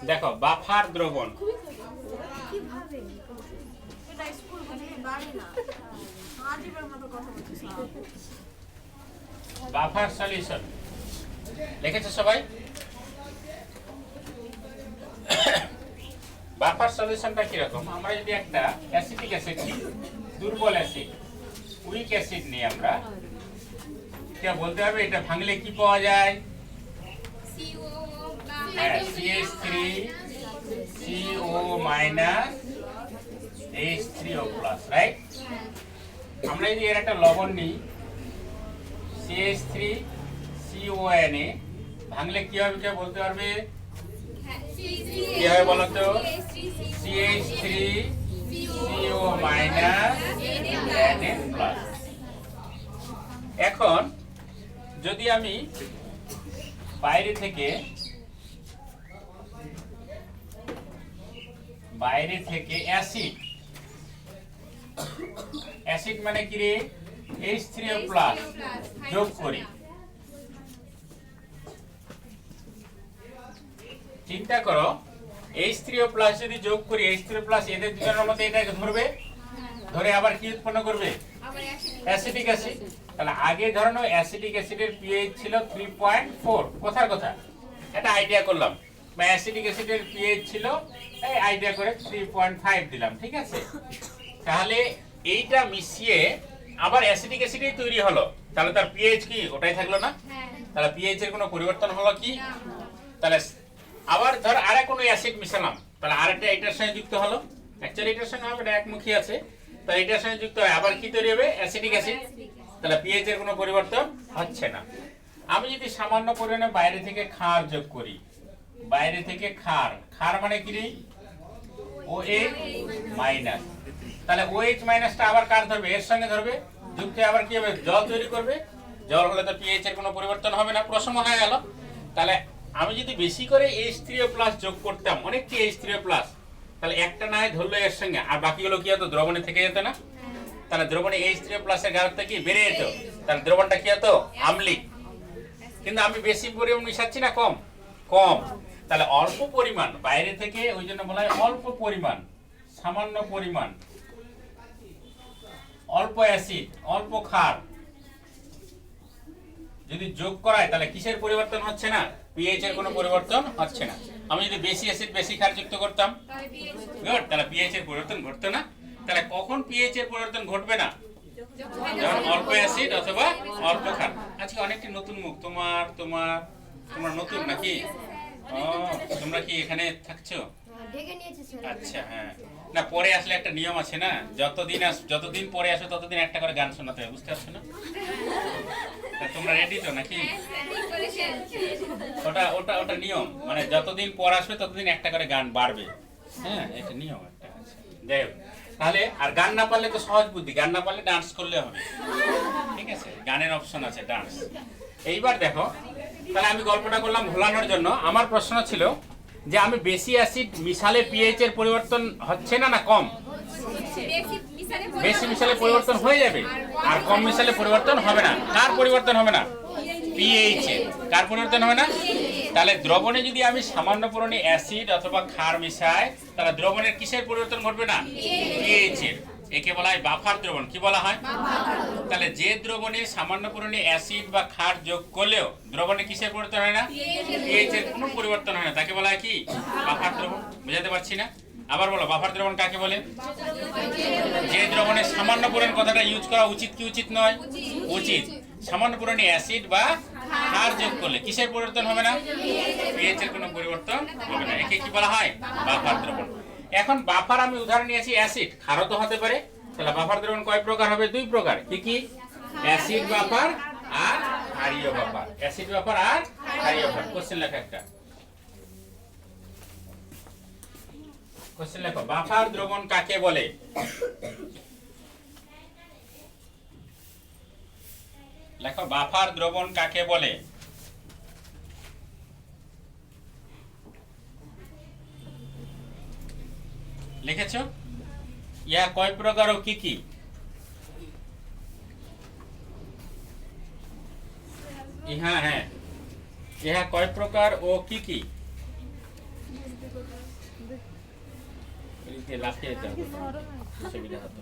দেখো বাফার দ্রবণ buffer solution লিখেছো সবাই? বাফার সলিউশনটা কিরকম? আমরা যদি একটা অ্যাসিটিক অ্যাসিড নিই, দুর্বল অ্যাসিড, উইক অ্যাসিড নিই আমরা, এটা বলতে হবে এটা ভাঙলে কি পাওয়া যায়? CH3 CO minus H3O plus, right? আমরা যদি এর একটা লবণ নিই CH3 CON এ, ভাঙলে কি হবে কেউ বলতে পারবে? কি হবে বলো তো? CH3 CO minus NN plus. এখন যদি আমি বাইরে থেকে অ্যাসিড, অ্যাসিড মানে কি রে? H3O প্লাস যোগ করি, চিন্তা করো H3O প্লাস যদি যোগ করি, H3O প্লাস এদের দুজনের মধ্যে এটাকে ধরবে, ধরে আবার কি উৎপন্ন করবে? Acetic acid. তাহলে আগে ধরো অ্যাসিটিক অ্যাসিডের pH ছিল 3.4, কথার কথা এটা আইডিয়া করলাম, বা অ্যাসিটিক অ্যাসিডের pH ছিল এই আইডিয়া করে 3.5 দিলাম, ঠিক আছে? তাহলে এইটা মিশিয়ে আবার অ্যাসিটিক অ্যাসিডই তৈরি হলো, তাহলে তার pH কি ওটাই থাকলো না? তাহলে pH এর কোনো পরিবর্তন হলো কি? তাহলে আবার ধর আরেক কোনো অ্যাসিড মিশালাম, তাহলে আরেকটা এটার সঙ্গে যুক্ত হলো, অ্যাকচুয়ালি এটার সঙ্গে হবে না, একমুখী আছে, তাহলে এটার সঙ্গে যুক্ত হয় আবার কি তৈরি হবে? Acetic acid. তাহলে pH এর কোনো পরিবর্তন হচ্ছে না। আমি যদি সামান্য পরিমাণে বাইরে থেকে ক্ষার যোগ করি, বাইরে থেকে ক্ষার মানে কি রে? OH মাইনাস, তাহলে OH মাইনাসটা আবার কার ধরবে? এর সঙ্গে ধরবে, যুক্ত হয়ে আবার কি হবে? জল তৈরি করবে, জল হলে তো pH এর কোনো পরিবর্তন হবে না, প্রশ্ন হয়ে গেল। তাহলে আমি যদি বেশি করে H3O প্লাস যোগ করতাম, অনেকটি H3O প্লাস, তাহলে একটা না ধরলো এর সঙ্গে, আর বাকিগুলো কি হতো? দ্রবণে থেকে যেত না? তাহলে দ্রবণে H3O প্লাসের ঘনত্ব কি বেড়ে যেত, তাহলে দ্রবণটা কি হতো? আম্লিক। কিন্তু আমি বেশি পরিমাণ মিশাচ্ছি না কম? কম। তাহলে অল্প পরিমাণ বাইরে থেকে, ওই জন্য বলা হয় অল্প পরিমাণ, সামান্য পরিমাণ, অল্প অ্যাসিড, অল্প ক্ষার যদি যোগ করায়, তাহলে কিসের পরিবর্তন হচ্ছে না? pH এর কোনো পরিবর্তন হচ্ছে না। আমি যদি বেশি অ্যাসিড বেশি ক্ষার যুক্ত করতাম, গুড, তাহলে pH এর পরিবর্তন ঘটতো না। তাহলে কখন pH এর পরিবর্তন ঘটবে না? যখন অল্প অ্যাসিড অথবা অল্প ক্ষার। আজকে অনেকটি নতুন মুখ, তোমার নতুন নাকি? ও, তোমরা কি এখানে থাকছো? আচ্ছা, হ্যাঁ, না পরে আসলে একটা নিয়ম আছে না, যতদিন পরে আসো ততদিন একটা করে গান শোনাতে হবে, বুঝতে পারছো না? তোমরা রেডি তো নাকি? ওটা নিয়ম, মানে যতদিন পর আসবে ততদিন একটা করে গান বাড়বে, হ্যাঁ, এটা নিয়ম একটা আছে। যাই হোক, তাহলে আর গান না পারলে তো সহজ বুদ্ধি, গান না পারলে ডান্স করলে হবে, ঠিক আছে? গানের অপশন আছে, ডান্স। এইবার দেখো, তাহলে আমি গল্পটা করলাম ভোলানোর জন্য। আমার প্রশ্ন ছিল যে আমি বেশি অ্যাসিড মিশালে pH এর পরিবর্তন হচ্ছে না, না কম? বেশি মিশালে পরিবর্তন হয়ে যাবে, আর কম মিশালে পরিবর্তন হবে না। কার পরিবর্তন হবে না? pH এর। কার পরিবর্তন হবে না? তাহলে দ্রবণে যদি আমি সামান্য পরিমাণে অ্যাসিড অথবা ক্ষার মিশাই, তাহলে দ্রবণের কিসের পরিবর্তন ঘটবে না? pH এর। একে বলা হয় বাফার দ্রবণ। কি বলা হয়? তাহলে যে দ্রবণে সামান্য পরিমাণে অ্যাসিড বা ক্ষার যোগ করলেও দ্রবণে কিসের পরিবর্তন হয় না? pH এর কোনো পরিবর্তন হয় না, তাকে বলা হয় কি? বাফার দ্রবণ। বুঝাতে পারছি না? আবার বলো, বাফার দ্রবণ কাকে বলে? যে দ্রবণে সামান্য পরিমাণ, কথাটা ইউজ করা উচিত কি উচিত নয়? উচিত। সামান্য পরিমাণে অ্যাসিড বা ক্ষার যোগ করলে কিসের পরিবর্তন হবে না? pH এর কোনো পরিবর্তন হবে না, একে কি বলা হয়? বাফার দ্রবণ। এখন বাফার আমি উদাহরণ নিয়েছি অ্যাসিড, ক্ষারও তো হতে পারে। তাহলে বাফার দ্রবণ কয় প্রকার হবে? দুই প্রকার। কি কি? অ্যাসিড বাফার আর ক্ষারীয় বাফার। অ্যাসিড বাফার আর ক্ষারীয় বাফার। কোশ্চেন লেখা একটা, কোশ্চেন লেখো, বাফার দ্রবণ কাকে বলে? লেখো, বাফার দ্রবণ কাকে বলে? লিখেছো? ইয়া কয় প্রকার ও কি কি? হ্যাঁ, ইহা কয় প্রকার ও কি কি? লাফিয়ে যেতে হবে, সুবিধা হতো।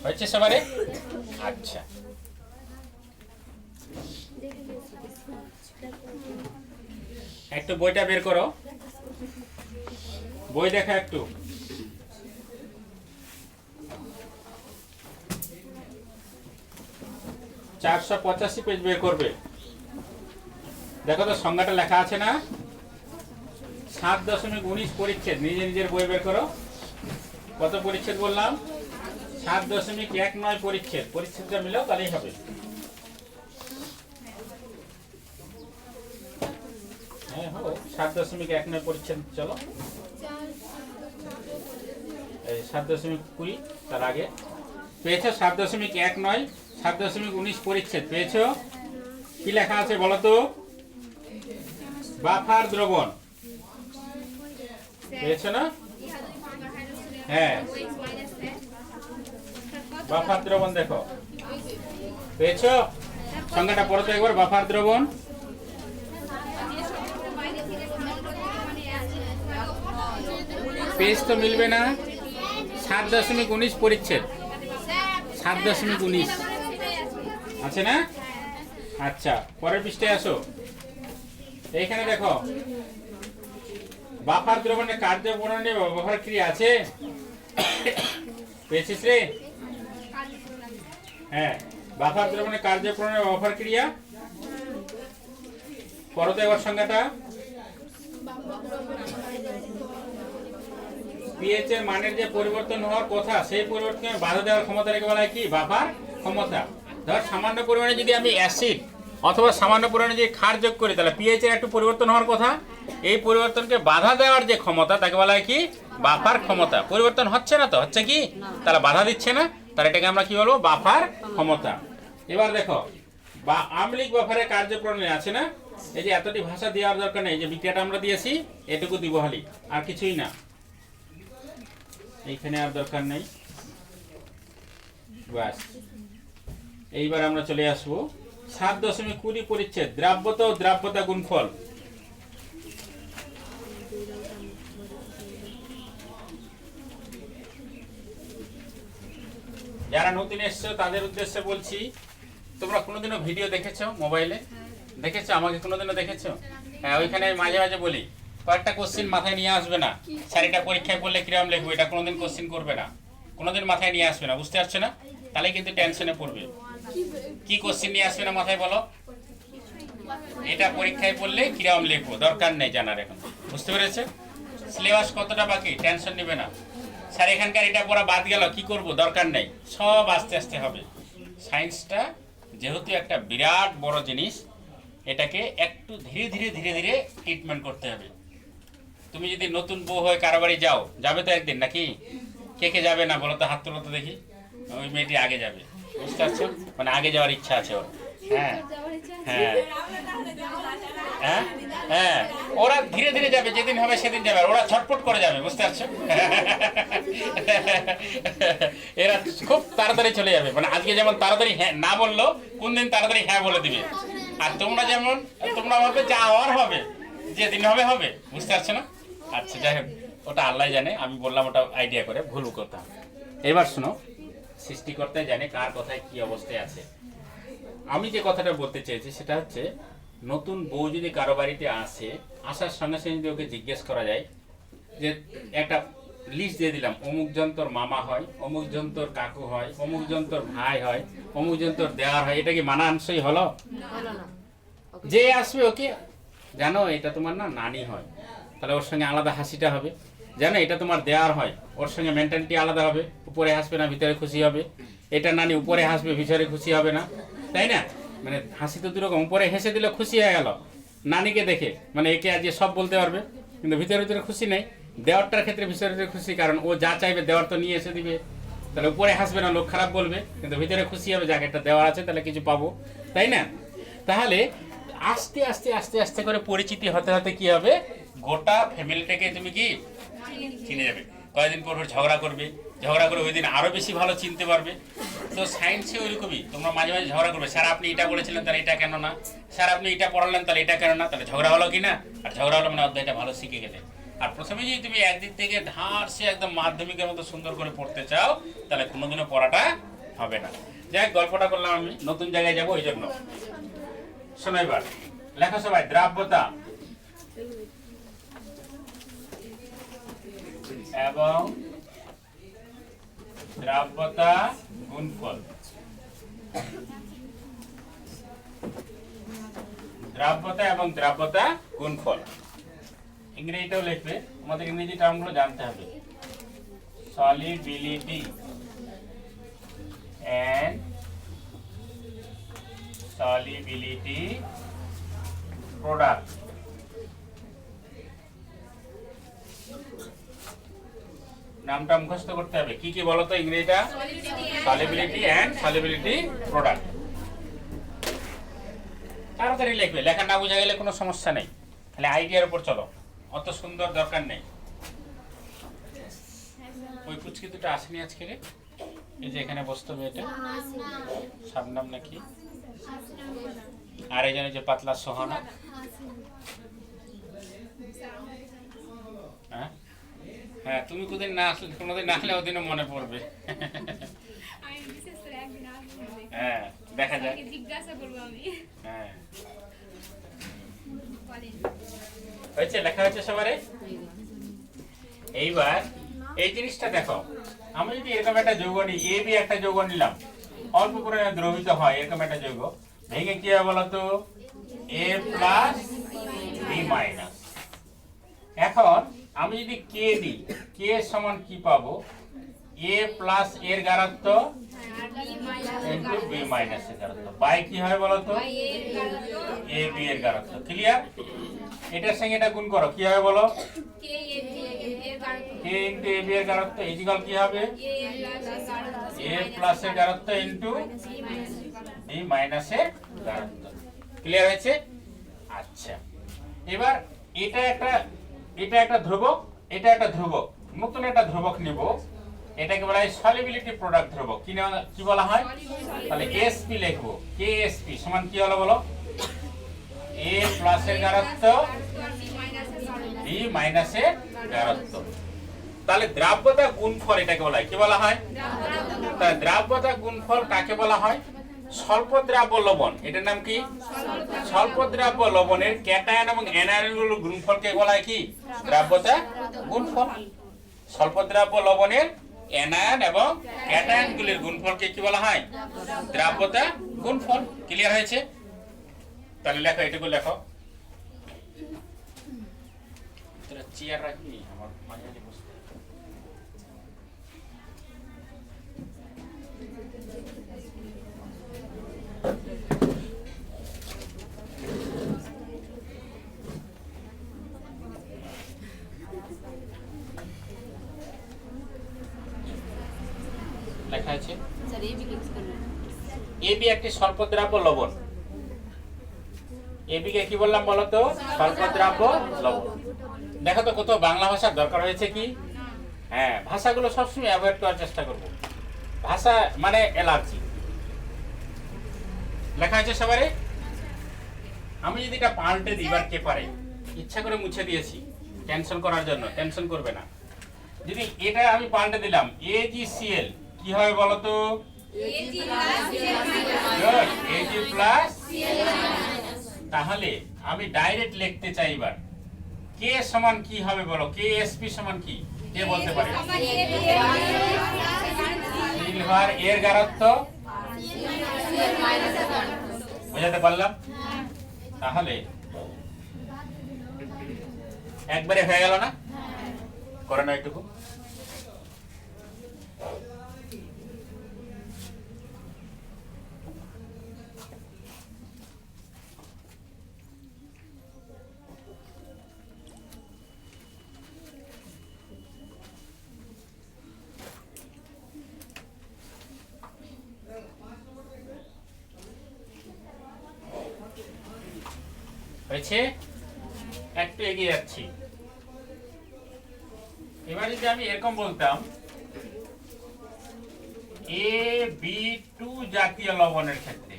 হচ্ছে সবারে? আচ্ছা, একটু বইটা বের করো, বই দেখা একটু। $485 পেজ বের করবে। দেখো তো সংজ্ঞাটা লেখা আছে না? 7.19 পরিচ্ছেদ। নিজে নিজের বই বের করো। কত পরিচ্ছেদ বললাম? 7.19 পরিচ্ছেদ। পরিচ্ছেদটা মিলাও তাহলেই হবে। হ্যাঁ, 7.19 পরিচ্ছেদ। চলো 7.20 তার আগে পেয়েছো 7.19, 7.19 পরিচ্ছেদ পেয়েছো। কি লেখা আছে বলো তো? বাফার দ্রবণ পেয়েছো না? হ্যাঁ, বাফার দ্রবণ দেখো পেয়েছো। সংজ্ঞাটা পড়ো তো একবার। বাফার দ্রবণ পেজ তো মিলবে না। 7.19 পরিচ্ছেদ, 7.19 আছে না? আচ্ছা, পরের পৃষ্ঠায় আসো। এইখানে দেখো বাফার দ্রবণের কার্য বর্ণনে ব্যবহার ক্রিয়া আছে। পেয়েছিস রে? হ্যাঁ, বাফার দ্রবণের কার্য বর্ণনে ব্যবহার ক্রিয়া পড়ো তো এবার সংজ্ঞাটা। পিএইচ এর মানের যে পরিবর্তন হওয়ার কথা, সেই পরিবর্তনকে বাধা দেওয়ার ক্ষমতাটাকে বলা হয় কি? বাফার ক্ষমতা। ধর সামান্য পরিমাণে যদি আমি অ্যাসিড অথবা সামান্য পরিমাণে যদি ক্ষার যোগ করি, তাহলে পিএইচ এর একটু পরিবর্তন হওয়ার কথা। এই পরিবর্তনকে বাধা দেওয়ার যে ক্ষমতা, তাকে বলা হয় কি? বাফার ক্ষমতা। পরিবর্তন হচ্ছে না তো, হচ্ছে কি? তাহলে বাধা দিচ্ছে না, তাহলে এটাকে আমরা কি বলবো? বাফার ক্ষমতা। এবার দেখো বা আম্লিক বাফারের কার্যপ্রণালী আছে না? এই যে এতটি ভাষা দেওয়ার দরকার নেই, যে বিক্রিয়াটা আমরা দিয়েছি এটুকু দিব খালি, আর কিছুই না। এইখানে আর দরকার নেই, বাস। এইবার আমরা চলে আসবো 7.20 পরিচ্ছেদ দ্রাব্যতা ও দ্রাব্যতা গুণফল। যারা নতুন এসছো তাদের উদ্দেশ্যে বলছি, তোমরা কোনোদিনও ভিডিও দেখেছো? মোবাইলে দেখেছো? আমাকে কোনোদিনও দেখেছো? হ্যাঁ, ওইখানে মাঝে মাঝে বলি কয়েকটা কোশ্চিন মাথায় নিয়ে আসবে না। স্যার এটা পরীক্ষায় পড়লে কিরকম লিখবো, এটা কোনোদিন কোশ্চিন করবে না, কোনোদিন মাথায় নিয়ে আসবে না। বুঝতে পারছো না? তাহলে কিন্তু টেনশনে পড়বে। কি কোশ্চিন নিয়ে আসবে না মাথায় বলো? এটা পরীক্ষায় পড়লে কিরকম লিখবো, দরকার নেই জানার এখন। বুঝতে পেরেছে? সিলেবাস কতটা বাকি, টেনশন নেবে না। স্যার এখানকার এটা পড়া বাদ গেল, কি করব, দরকার নেই, সব আস্তে আস্তে হবে। সায়েন্সটা যেহেতু একটা বিরাট বড় জিনিস, এটাকে একটু ধীরে ধীরে ধীরে ধীরে ট্রিটমেন্ট করতে হবে। তুমি যদি নতুন বউ হয়ে কারো বাড়ি যাও, যাবে তো একদিন নাকি? কে কে যাবে না বলো তো? হাত তোলো তো দেখি। ওই মেয়েটি আগে যাবে, বুঝতে পারছো? মানে আগে যাওয়ার ইচ্ছা আছে ওর। হ্যাঁ হ্যাঁ হ্যাঁ হ্যাঁ, ওরা ধীরে ধীরে যাবে, যেদিন হবে সেদিন যাবে, আর ওরা ছটফট করে যাবে। বুঝতে পারছো? এরা খুব তাড়াতাড়ি চলে যাবে। মানে আজকে যেমন তাড়াতাড়ি হ্যাঁ না বললো, কোন দিন তাড়াতাড়ি হ্যাঁ বলে দিবে। আর তোমরা যেমন, তোমরা ভাবে যা হওয়ার হবে, যেদিন হবে হবে। বুঝতে পারছো না? আচ্ছা, যাই হোক, ওটা আল্লাহ জানে, আমি বললাম ওটা আইডিয়া করে, ভুল কথা। এবার শোনো, সৃষ্টিকর্তাই জানে কার কথায় কি অবস্থায় আছে। আমি যে কথাটা বলতে চেয়েছি সেটা হচ্ছে, নতুন বউ যদি কারো বাড়িতে আসে, আসার সঙ্গে সঙ্গে যদি ওকে জিজ্ঞেস করা যায় যে একটা লিস্ট দিয়ে দিলাম, অমুক জন তোর মামা হয়, অমুক জন তোর কাকু হয়, অমুক জন তোর ভাই হয়, অমুক জন তোর দেওয়ার হয়, এটা কি মানানসই হলো? যে আসবে ওকে জানো এটা তোমার না নানি হয়, তাহলে ওর সঙ্গে আলাদা হাসিটা হবে। জানো এটা তোমার দেওয়ার হয়, ওর সঙ্গে মেন্টালিটি আলাদা হবে, উপরে হাসবে না ভিতরে খুশি হবে। এটা নানি উপরে হাসবে ভিতরে খুশি হবে না, তাই না? মানে হাসি তো দুরকম, উপরে হেসে দিলে খুশি হয়ে গেল নানিকে দেখে, মানে একে আজ সব বলতে পারবে, কিন্তু ভিতরে ভিতরে খুশি নেই। দেওয়ারটার ক্ষেত্রে ভিতরে ভিতরে খুশি, কারণ ও যা চাইবে দেওয়ার তো নিয়ে এসে দিবে। তাহলে উপরে হাসবে না, লোক খারাপ বলবে, কিন্তু ভিতরে খুশি হবে, যাকে একটা দেওয়ার আছে তাহলে কিছু পাবো, তাই না? তাহলে আস্তে আস্তে আস্তে আস্তে করে পরিচিতি হতে হতে কি হবে, গোটা ফ্যামিলিটাকে তুমি কি চিনে যাবে। কয়েকদিন পর ঝগড়া করবে, ঝগড়া করে ওই দিন আরো বেশি ভালো চিনতে পারবে। তো সায়েন্সে ওইরকমই, তোমরা মাঝে মাঝে ঝগড়া করবে, স্যার আপনি এটা বলেছিলেন তাহলে এটা কেন না, স্যার আপনি এটা পড়ালেন তাহলে এটা কেন না, তাহলে ঝগড়া হলো কি না? আর ঝগড়া হলো মানে অধ্যায়টা ভালো শিখে গেলে। আর প্রথমে যদি তুমি একদিক থেকে ধারসে একদম মাধ্যমিকের মতো সুন্দর করে পড়তে চাও তাহলে কোনোদিনও পড়াটা হবে না। যাই হোক, গল্পটা করলাম, আমি নতুন জায়গায় যাবো ওই জন্য। শোনো এবার লেখো সবাই, দ্রাব্যতা এবং দ্রাব্যতা গুণফল। দ্রাব্যতা এবং দ্রাব্যতা গুণফল ইংরেজিটাও লিখবে, আমাদের ইংরেজি টার্মগুলো জানতে হবে। Solubility and solubility product। নামটা মুখস্থ করতে হবে। কি কি বলো তো ইংরেজিটা? Solubility and solubility product. তাড়াতাড়ি লিখবে, লেখা না বোঝা গেলে কোনো সমস্যা নেই, তাহলে আইডিয়ার উপর চলো, অত সুন্দর দরকার নেই। ওই কুচকি দুটো আসেনি আজকে রে, এই যে এখানে বসতে হবে, এটা শাবনাম নাকি, আর এই যে পাতলা সোহানা। হ্যাঁ হ্যাঁ, তুমি কোনদিন না আসলে, কোনোদিন না আসলে ওদিনও মনে পড়বে। হ্যাঁ দেখা যাক, হ্যাঁ হয়েছে, লেখা হয়েছে সবারে। এইবার এই জিনিসটা দেখো, আমি যদি এরকম একটা যৌগ নিই, এ বি একটা যৌগ নিলাম, অল্প পরিমাণে দ্রবীভূত হয় এরকম একটা যৌগ, ভেঙে কি হবে বলতো? এ প্লাস বি মাইনাস। এখন আমি যদি কে দিই, কে সমান কি পাবো? এ প্লাস এর গারত্ব ইনটু বি মাইনাস এর গারত্ব বাই কি হয় বলতো? এ বি এর গারত্ব। ক্লিয়ার? এটার সঙ্গে এটা গুণ করো, কি হবে বলো? কে ইনটু এ বি এর গারত্ব ইকুয়াল কি হবে? এ প্লাস এর গারত্ব ইনটু বি মাইনাস এর গারত্ব। ক্লিয়ার হয়েছে? আচ্ছা, এবার এটা একটা ধ্রুবক, এটা একটা ধ্রুবক, নতুন একটা ধ্রুবক নিব, এটাকে বলা হয় সলিবিলিটি প্রোডাক্ট ধ্রুবক। কি বলা হয়? তাহলে এসপি লিখবো, কে এসপি সমান কি হলো বলো? এ প্লাস এর গারত্ব বি মাইনাস এর গারত্ব। তাহলে দ্রাব্যতা গুণফল এটাকে বলা হয়, কি বলা হয়? তাহলে দ্রাব্যতা গুণফল কাকে বলা হয়? স্বল্প দ্রাব্য লবণ, এটার নাম কি? স্বল্প দ্রাব্য লবণের ক্যাটায়ন এবং অ্যানায়নগুলোর গুণফলকে বলা হয় কি? দ্রাব্যতা গুণফল। স্বল্প দ্রাব্য লবণের অ্যানায়ন এবং ক্যাটায়নগুলির গুণফলকে কি বলা হয়? দ্রাব্যতা গুণফল। ক্লিয়ার হয়েছে? তাহলে লেখো, এটুকু লেখো। তোরা চেয়ার রাখবি, আমার মাঝে মাঝে বসতে। লেখা আছে এবি একটি স্বল্পদ্রাব্য লবণ। এবি কে কি বললাম বলো তো? স্বল্পদ্রাব্য লবণ। দেখো তো কোথাও বাংলা ভাষার দরকার হয়েছে কি? হ্যাঁ, ভাষাগুলো সবসময় অ্যাভয়েড করার চেষ্টা করব, ভাষা মানে অ্যালার্জি। লেখা আছে সবারে। আমি যদি এটা পাল্টে দিই, এবার কে পারে, ইচ্ছা করে মুছে দিয়েছি টেনশন করার জন্য, টেনশন করবে না। যদি এটা আমি পাল্টে দিলাম AgCl, কি হবে বলো তো? Ag plus. তাহলে আমি ডাইরেক্ট লিখতে চাই এবার, কে সমান কি হবে বলো? KSP সমান কি? কে বলতে পারে? সিলভার এর গারত্ব, বুঝাতে পারলাম? তাহলে একবারে হয়ে গেল না? করে না একটুকু। হয়েছে? একটু এগিয়ে যাচ্ছি। এবার যদি আমি এরকম বলতাম AB2 জাতীয় লবণের ক্ষেত্রে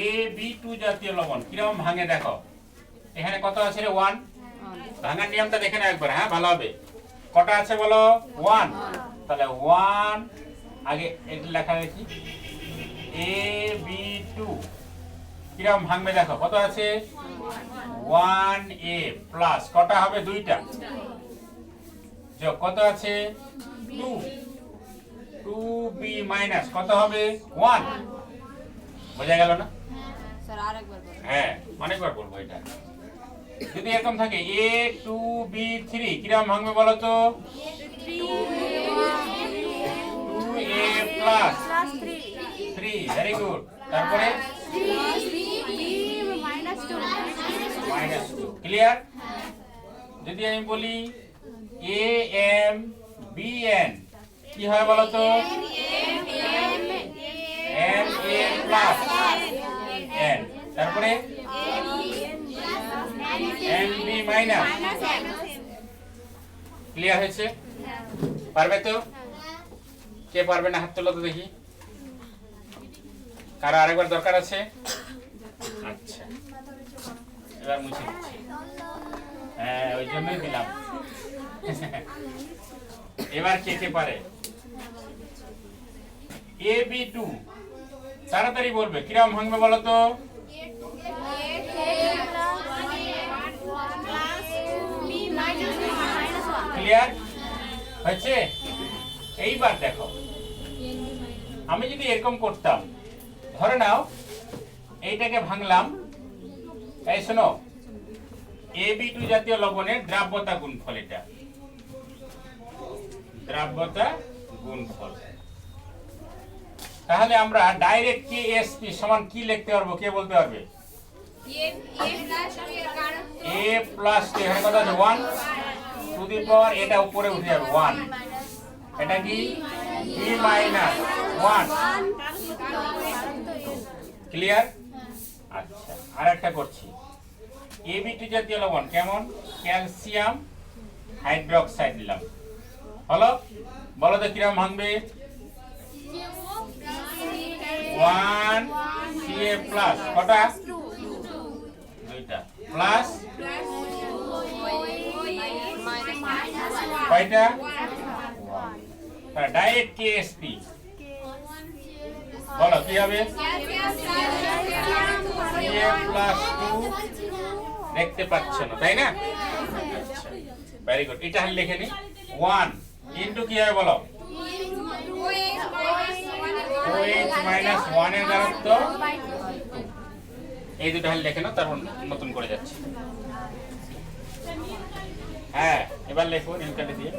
AB2 জাতীয় লবণ কিরকম ভাঙে দেখো। এখানে কত আছে রে? 1। ভাঙার নিয়মটা দেখে নাও একবার, হ্যাঁ ভালো হবে। কটা আছে বলো? 1। তাহলে 1 আগে এটা লেখা দেখি। AB2 কিরকম ভাঙবে দেখো। কত আছে? 1A প্লাস কটা হবে? 2টা যোগ কত আছে? 2 2B মাইনাস কত হবে? 1। বোঝা গেল না? স্যার আরেকবার বলুন। হ্যাঁ অনেকবার বলবো এটা। যদি এরকম থাকে A2B3 কিরকম ভাঙবে বলো তো? 2A plus 3 very good. তারপরে -2 ক্লিয়ার। যদি আমি বলি AMBN কি হয় বলো তো? NA প্লাস N তারপরে NB মাইনাস। ক্লিয়ার হয়েছে? পারবে তো? কে পারবে না হাত তোলো তো দেখি। কারো আরেকবার দরকার আছে? আচ্ছা এবার মুছে দিচ্ছি। হ্যাঁ ওই জন্যই দিলাম। এবার কে কে পারে? AB2 তাড়াতাড়ি বলবে কিরকম ভাঙবে বলো তো? ক্লিয়ার হয়েছে? এইবার দেখো আমি যদি এরকম করতাম, ধরে নাও এইটাকে ভাঙলাম। এই শোনো, AB2 জাতীয় লবণের দ্রাব্যতা গুণফল, এটা দ্রাব্যতা গুণফল। তাহলে আমরা ডাইরেক্ট KSP সমান কি লিখতে পারবো? কে বলতে পারবে? A প্লাস এখানে কত আছে? 1 টু দি পাওয়ার এটা উপরে উঠে যাবে 1। এটা কি? B minus 1। ক্লিয়ার? আচ্ছা আরেকটা করছি। AB2 জাতীয় লবণ কেমন? ক্যালসিয়াম হাইড্রোক্সাইড নিলাম। হলো? বলো তো কিরকম ভাঙবে? 1 CA প্লাস কটা? 2টা প্লাস কয়টা? ডাইরেক্ট KSP বলো কি হবে? CA প্লাস 2 দেখতে পাচ্ছ না তাই না? আচ্ছা ভেরি গুড। এটা আমি লিখে নি। 1 ইনটু কি হবে বলো? OH মাইনাস 1 এর ঘনত্ব। এই দুটো হাল লিখে নাও, তারপর নতুন করে যাচ্ছি। হ্যাঁ এবার লেখো নীল কালি দিয়ে।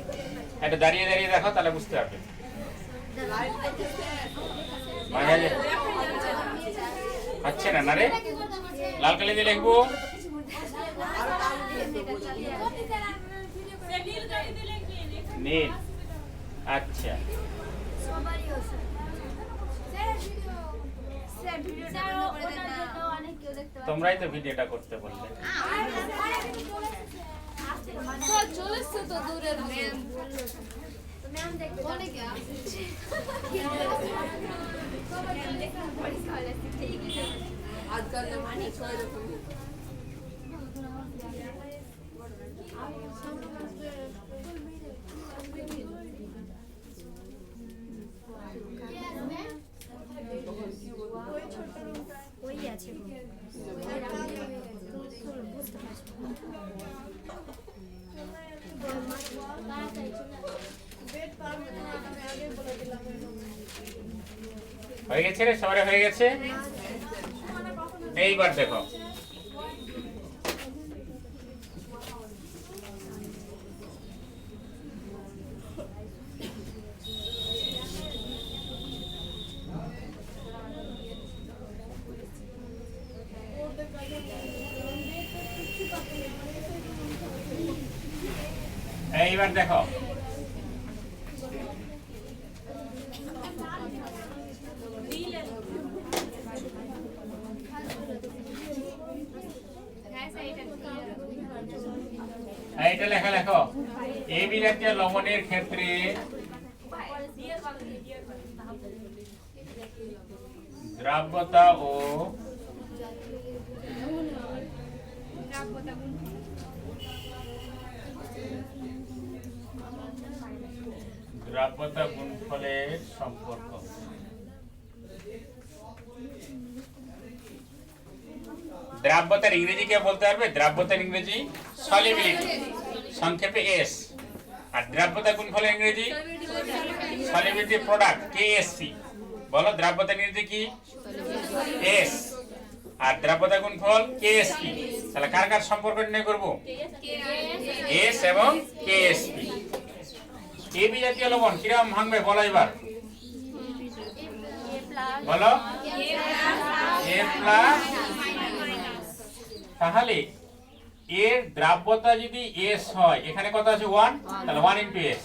এটা দাঁড়িয়ে দাঁড়িয়ে দেখো তাহলে বুঝতে পারবে। আচ্ছা না রে লাল কালি দিয়ে লিখবো। নীল আচ্ছা তোমরাই তো ভিডিওটা করতে বললে। হয়ে গেছে রে, সবাই হয়ে গেছে। এইবার দেখো এইবার দেখো এইটা লেখা লেখো। AB জাতীয় লবণের ক্ষেত্রে দ্রাব্যতা ও দ্রাব্যতা গুণফলের সম্পর্ক। দ্রাব্যতার ইংরেজি কে বলতে পারবে? দ্রাব্যতার ইংরেজি সলিবিলিটি, সংক্ষেপে এস। আর দ্রাব্যতা গুণফলের ইংরেজি সলিবিলিটি প্রোডাক্ট, কেএসপি। বলো দ্রাব্যতার ইংরেজি কি? এস। আর দ্রাব্যতা গুণফল কেএসপি। তাহলে কার কার সম্পর্ক নির্ণয় করব? এস এবং কেএসপি। এবি জাতীয় লবণ কিরকম ভাঙবে বলো এবার, বলো। এ প্লাস। তাহলে এর দ্রাব্যতা যদি এস হয়, এখানে কত আছে 1, তাহলে 1 ইনটু এস।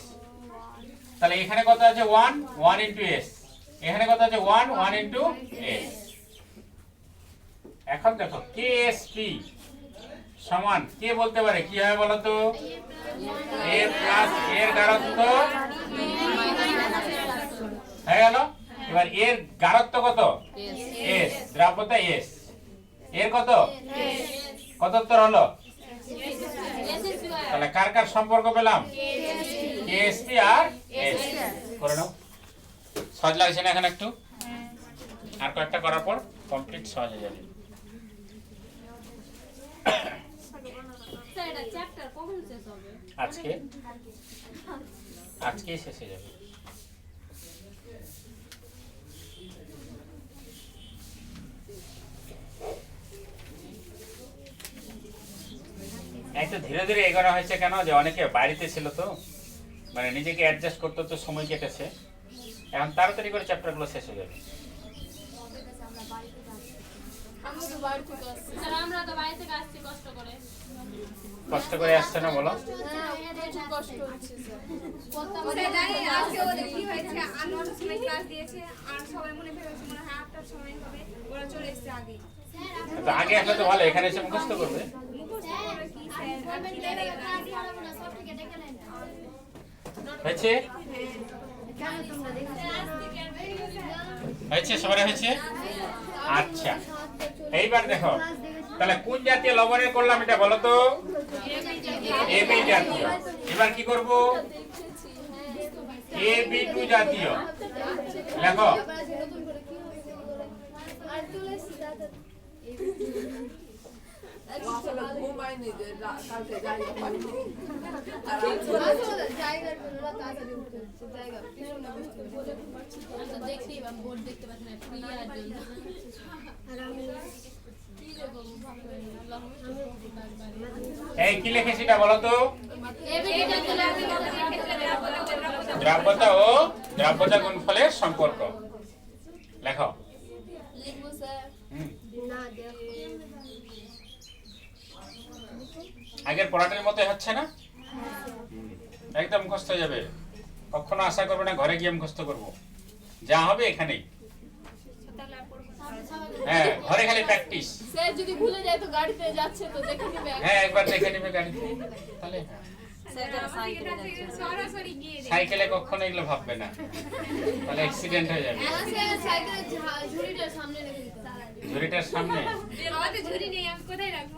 তাহলে এখানে কত আছে 1, 1 ইনটু এস। এখানে কত আছে 1, 1 ইনটু এস। এখন দেখো কেএসপি সমান কে বলতে পারে? কি হবে বলো তো? এ প্লাস এর গাঢ়ত্ব হয়ে গেল। এবার এর গাঢ়ত্ব কত? এস। দ্রাব্যতা এস। এর কত? কত উত্তর হলো? তাহলে কার কার সম্পর্ক পেলাম? কেএসপি আর এস। করে নাও। সহজ লাগছে না এখন একটু? আর কয়েকটা করার পর কমপ্লিট সহজ হয়ে যাবে। আজকেই শেষ হয়ে যাবে। একটু ধীরে ধীরে এগোনো হয়েছে কেন? যে অনেকে বাড়িতে ছিল তো, মানে নিজেকে অ্যাডজাস্ট করতে তো সময় কেটেছে। এখন তাড়াতাড়ি করে চ্যাপ্টারগুলো শেষ হয়ে যাবে। কষ্ট করে আসছে না বলো? আগে আসলে তো ভালো, এখানে এসে মুখস্থ করবে। হয়েছে? হয়েছে? সবার হয়েছে? আচ্ছা, এইবার দেখো তাহলে কোন জাতীয় লবণের করলাম এটা বলো তো? এবি জাতীয়। এবার কি করব? AB2 জাতীয় লেখো। এই কি লিখেছি এটা বলো তো? দ্রাব্যতা ও দ্রাব্যতা গুণফলের সম্পর্ক লেখো। আগের পড়াটার মতো হচ্ছে না? একদম মুখস্থ হয়ে যাবে। কখনো আশা করবে না ঘরে গিয়ে মুখস্থ করবো। যা হবে এখানেই। হ্যাঁ, ঘরে খালি প্র্যাকটিস। স্যার যদি ভুলে যায় তো গাড়িতে যাচ্ছে তো দেখে নিবে। হ্যাঁ, একবার দেখে নিবে গাড়িতে। তাহলে সাইকেলে কখনো এগুলো ভাববে না, তাহলে অ্যাক্সিডেন্ট হয়ে যাবে। ঝুড়িটার সামনে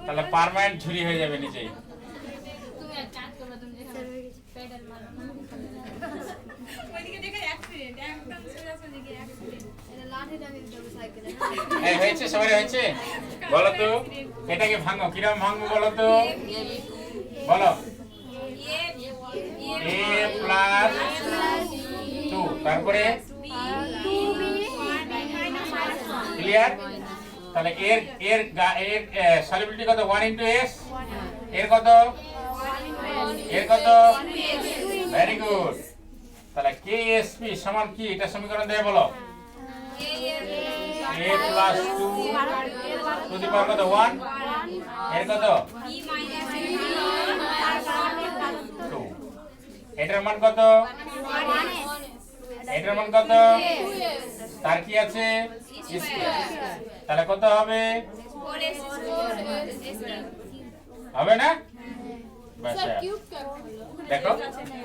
তাহলে পার্মানেন্ট ঝুড়ি হয়ে যাবে নিজেই। হয়েছে? সবাই হয়েছে? বলো তো এটাকে ভাঙো। কিরম ভাঙবো বলো তো? বলো। A প্লাস 2, তারপরে ক্লিয়ার? তাহলে এর এর এর সলিবিলিটি কত? 1 ইনটু s। এর কত? এর কত? Very good. তাহলে KSP সমান কি? এটা সমীকরণ দেয় বলো। A plus 2 two the power কত? 1। এর কত? 2। এটার মান কত? এটার মান কত? তার কি আছে? তাহলে কত হবে? হবে না? দেখো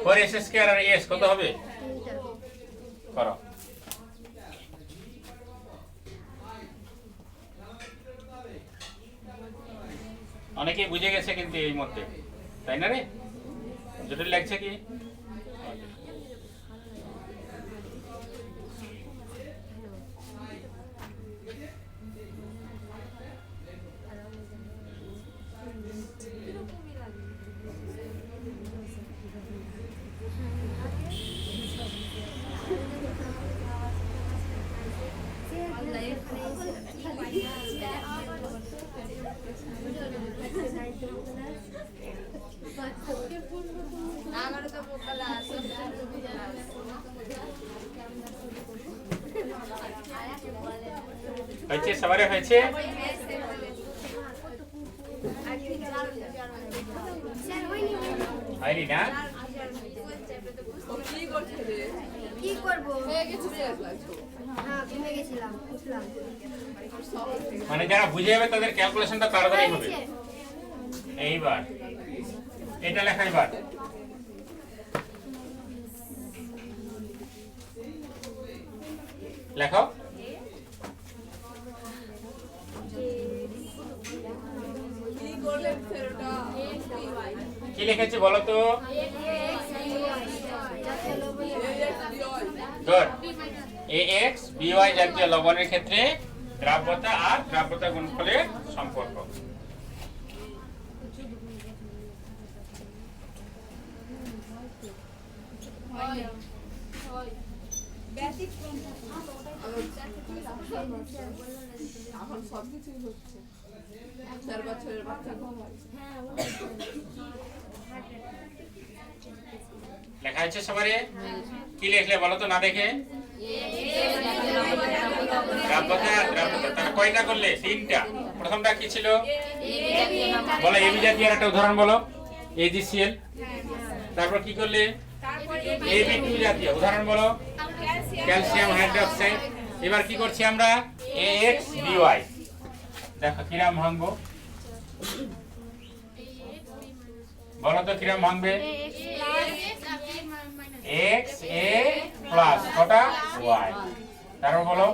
4s² আর s কত হবে? করো। অনেকেই বুঝে গেছে কিন্তু এই মধ্যে, তাই না রে? জটিল লাগছে কি? হয়েছে, সবারই হয়েছে? হয়নি না? কি করবো? হয়ে গেছে স্যার। হ্যাঁ, ঘুমিয়ে গেছিলাম, উঠলাম। মানে যারা বুঝে যাবে তাদের ক্যালকুলেশনটা তাড়াতাড়ি হবে। এইবার এটা লেখা, এবার লেখো। কি লিখেছি বলো তো? গুড। ax by জাতীয় লবণের ক্ষেত্রে দ্রাব্যতা আর দ্রাব্যতা গুণফলের সম্পর্ক। এখন সব কিছুই হচ্ছে। 4 বছরের বাচ্চা ঘুমায়। লেখা আছে সবারে? কি লিখলে বলো তো না দেখে? দ্রাব্যতা আর দ্রাব্যতা। তাহলে কয়টা করলে? 3টা। প্রথমটা কি ছিল? বলো এবি জাতীয় একটা উদাহরণ বলো। AgCl। তারপর কি করলে? AB2 জাতীয় উদাহরণ বলো। Calcium hydroxide. এবার কি করছি আমরা? AX BY। দেখো কিরাম ভাঙবো, বলো তো কিরাম ভাঙবে? x a প্লাস কটা y, তারপর বলো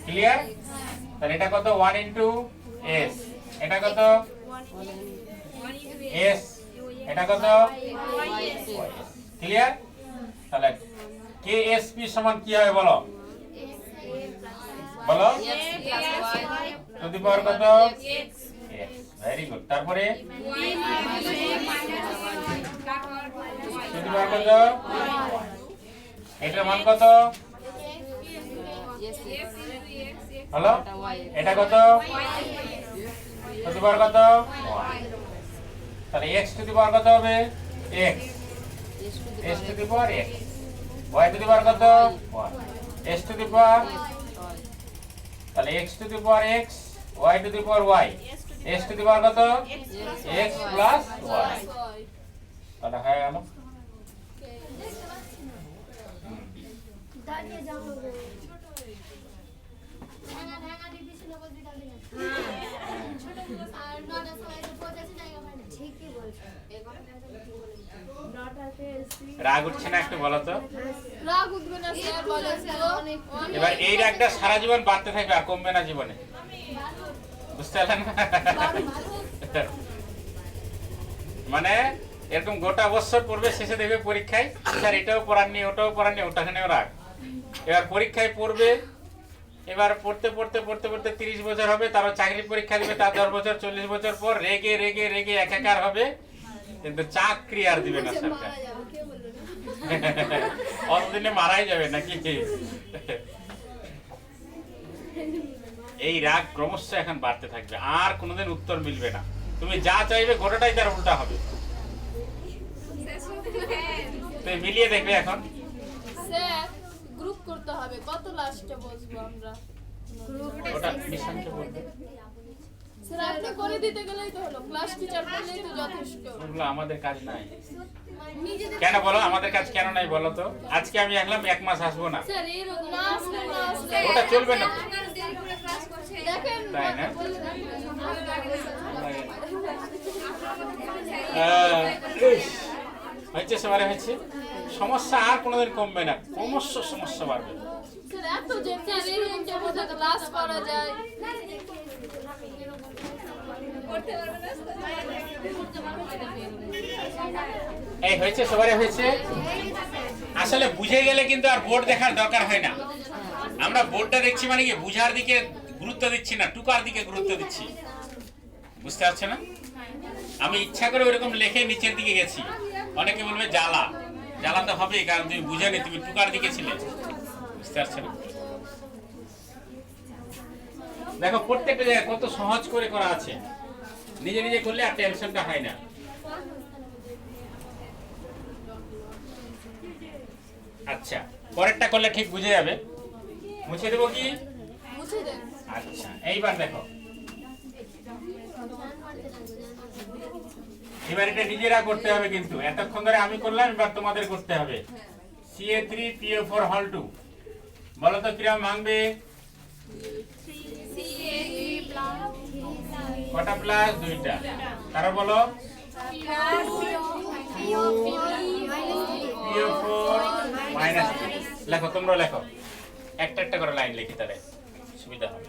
ক্লিয়ার? তাহলে এটা কত? 1 ইনটু s, এটা কত? s, এটা কত? ক্লিয়ার? তাহলে KSP সমান কি হবে বলো? বলো টু দি পাওয়ার কত? x। Very good. তারপরে টু দি পাওয়ার কত? এটার মান কত? হলো এটা কত? টু দি পাওয়ার কত? তাহলে x টু দি পাওয়ার কত হবে? x, s to the power x, y to the power কত? y, s to the power, তাহলে x to the power x, y to the power y, s to the power কত? x plus y। তাহলে হয়ে গেল। দাঁড়িয়ে যাও গো। আর 9টার সময় তো পৌঁছাচ্ছি জায়গা পাইনি। ঠিকই বলছো। রাগ উঠছে না একটু বলো তো? রাগ উঠবে না স্যার, বলেন তো। এবার এই রাগটা সারা জীবন বাড়তে থাকবে আর কমবে না জীবনে, বুঝতে পারলেন? মানে এরকম গোটা বছর পড়বে, শেষে দেখবে পরীক্ষায় স্যার এটাও পড়াননি, ওটাও পড়াননি, ওটাখানেও রাগ। এবার পরীক্ষায় পড়বে, এবার পড়তে পড়তে পড়তে পড়তে 30 বছর হবে, তারও চাকরি পরীক্ষা দিবে, তার 10 বছর 40 বছর পর রেগে রেগে রেগে একাকার হবে, কিন্তু চাকরি আর দিবে না সরকার। অতদিনে মারাই যাবে নাকি? এই রাগ ক্রমশ এখন বাড়তে থাকবে, আর কোনোদিন উত্তর মিলবে না। তুমি যা চাইবে গোটাটাই তার উল্টা হবে। তুমি মিলিয়ে দেখবে এখন। স্যার গ্রুপ করতে হবে, কত লাস্টে বসবো আমরা? ওটা নিঃসংখ্যে বলবে। স্যার আপনি করে দিতে গেলেই তো হলো, ক্লাস টিচার করলেই তো যথেষ্ট। ওগুলো আমাদের কাজ নাই। কেন বলো আমাদের কাজ কেন নাই বলো তো? আজকে আমি আসলাম, 1 মাস আসবো না, স্যার এরকম না আসলে না আসলে ওটা চলবে না তো। দেখেন তাই না? হয়েছে সবারে হয়েছে? সমস্যা আর কোনোদিন কমবে না, ক্রমশ সমস্যা বাড়বে। স্যার এত যে চ্যালেঞ্জের মধ্যে ক্লাস করা যায় করতে পারবে না এই হয়েছে, সবারই হয়েছে। আসলে বুঝে গেলে কিন্তু আর বোর্ড দেখার দরকার হয় না। আমরা বোর্ডটা দেখছি মানে কি বুঝার দিকে গুরুত্ব দিচ্ছি না, টুকার দিকে গুরুত্ব দিচ্ছি। বুঝতে পারছো না? আমি ইচ্ছা করে ওরকম লেখে নিচের দিকে গেছি। অনেকে বলবে জ্বালা, জ্বালা তো হবেই, কারণ তুমি বুঝে নি, তুমি টুকার দিকে ছিলে। বুঝতে পারছো না? দেখো প্রত্যেকটা জায়গায় কত সহজ করে করা আছে, নিজে নিজে করলে আর টেনশনটা হয় না। আচ্ছা, পরেরটা করলে ঠিক বুঝে যাবে। মুছে দেবো কি? মুছে দেন আচ্ছা, এইবার দেখো, এবার এটা নিজেরা করতে হবে কিন্তু এতক্ষণ ধরে আমি করলাম, এবার তোমাদের করতে হবে। CA3PO4 হল 2 বলো তো কিরকম ভাঙবে? কটা প্লাস? দুইটা। তারা বলো PO4 মাইনাস 3। লেখো, তোমরা লেখো, একটা একটা করে লাইন লিখি, তাহলে সুবিধা হবে।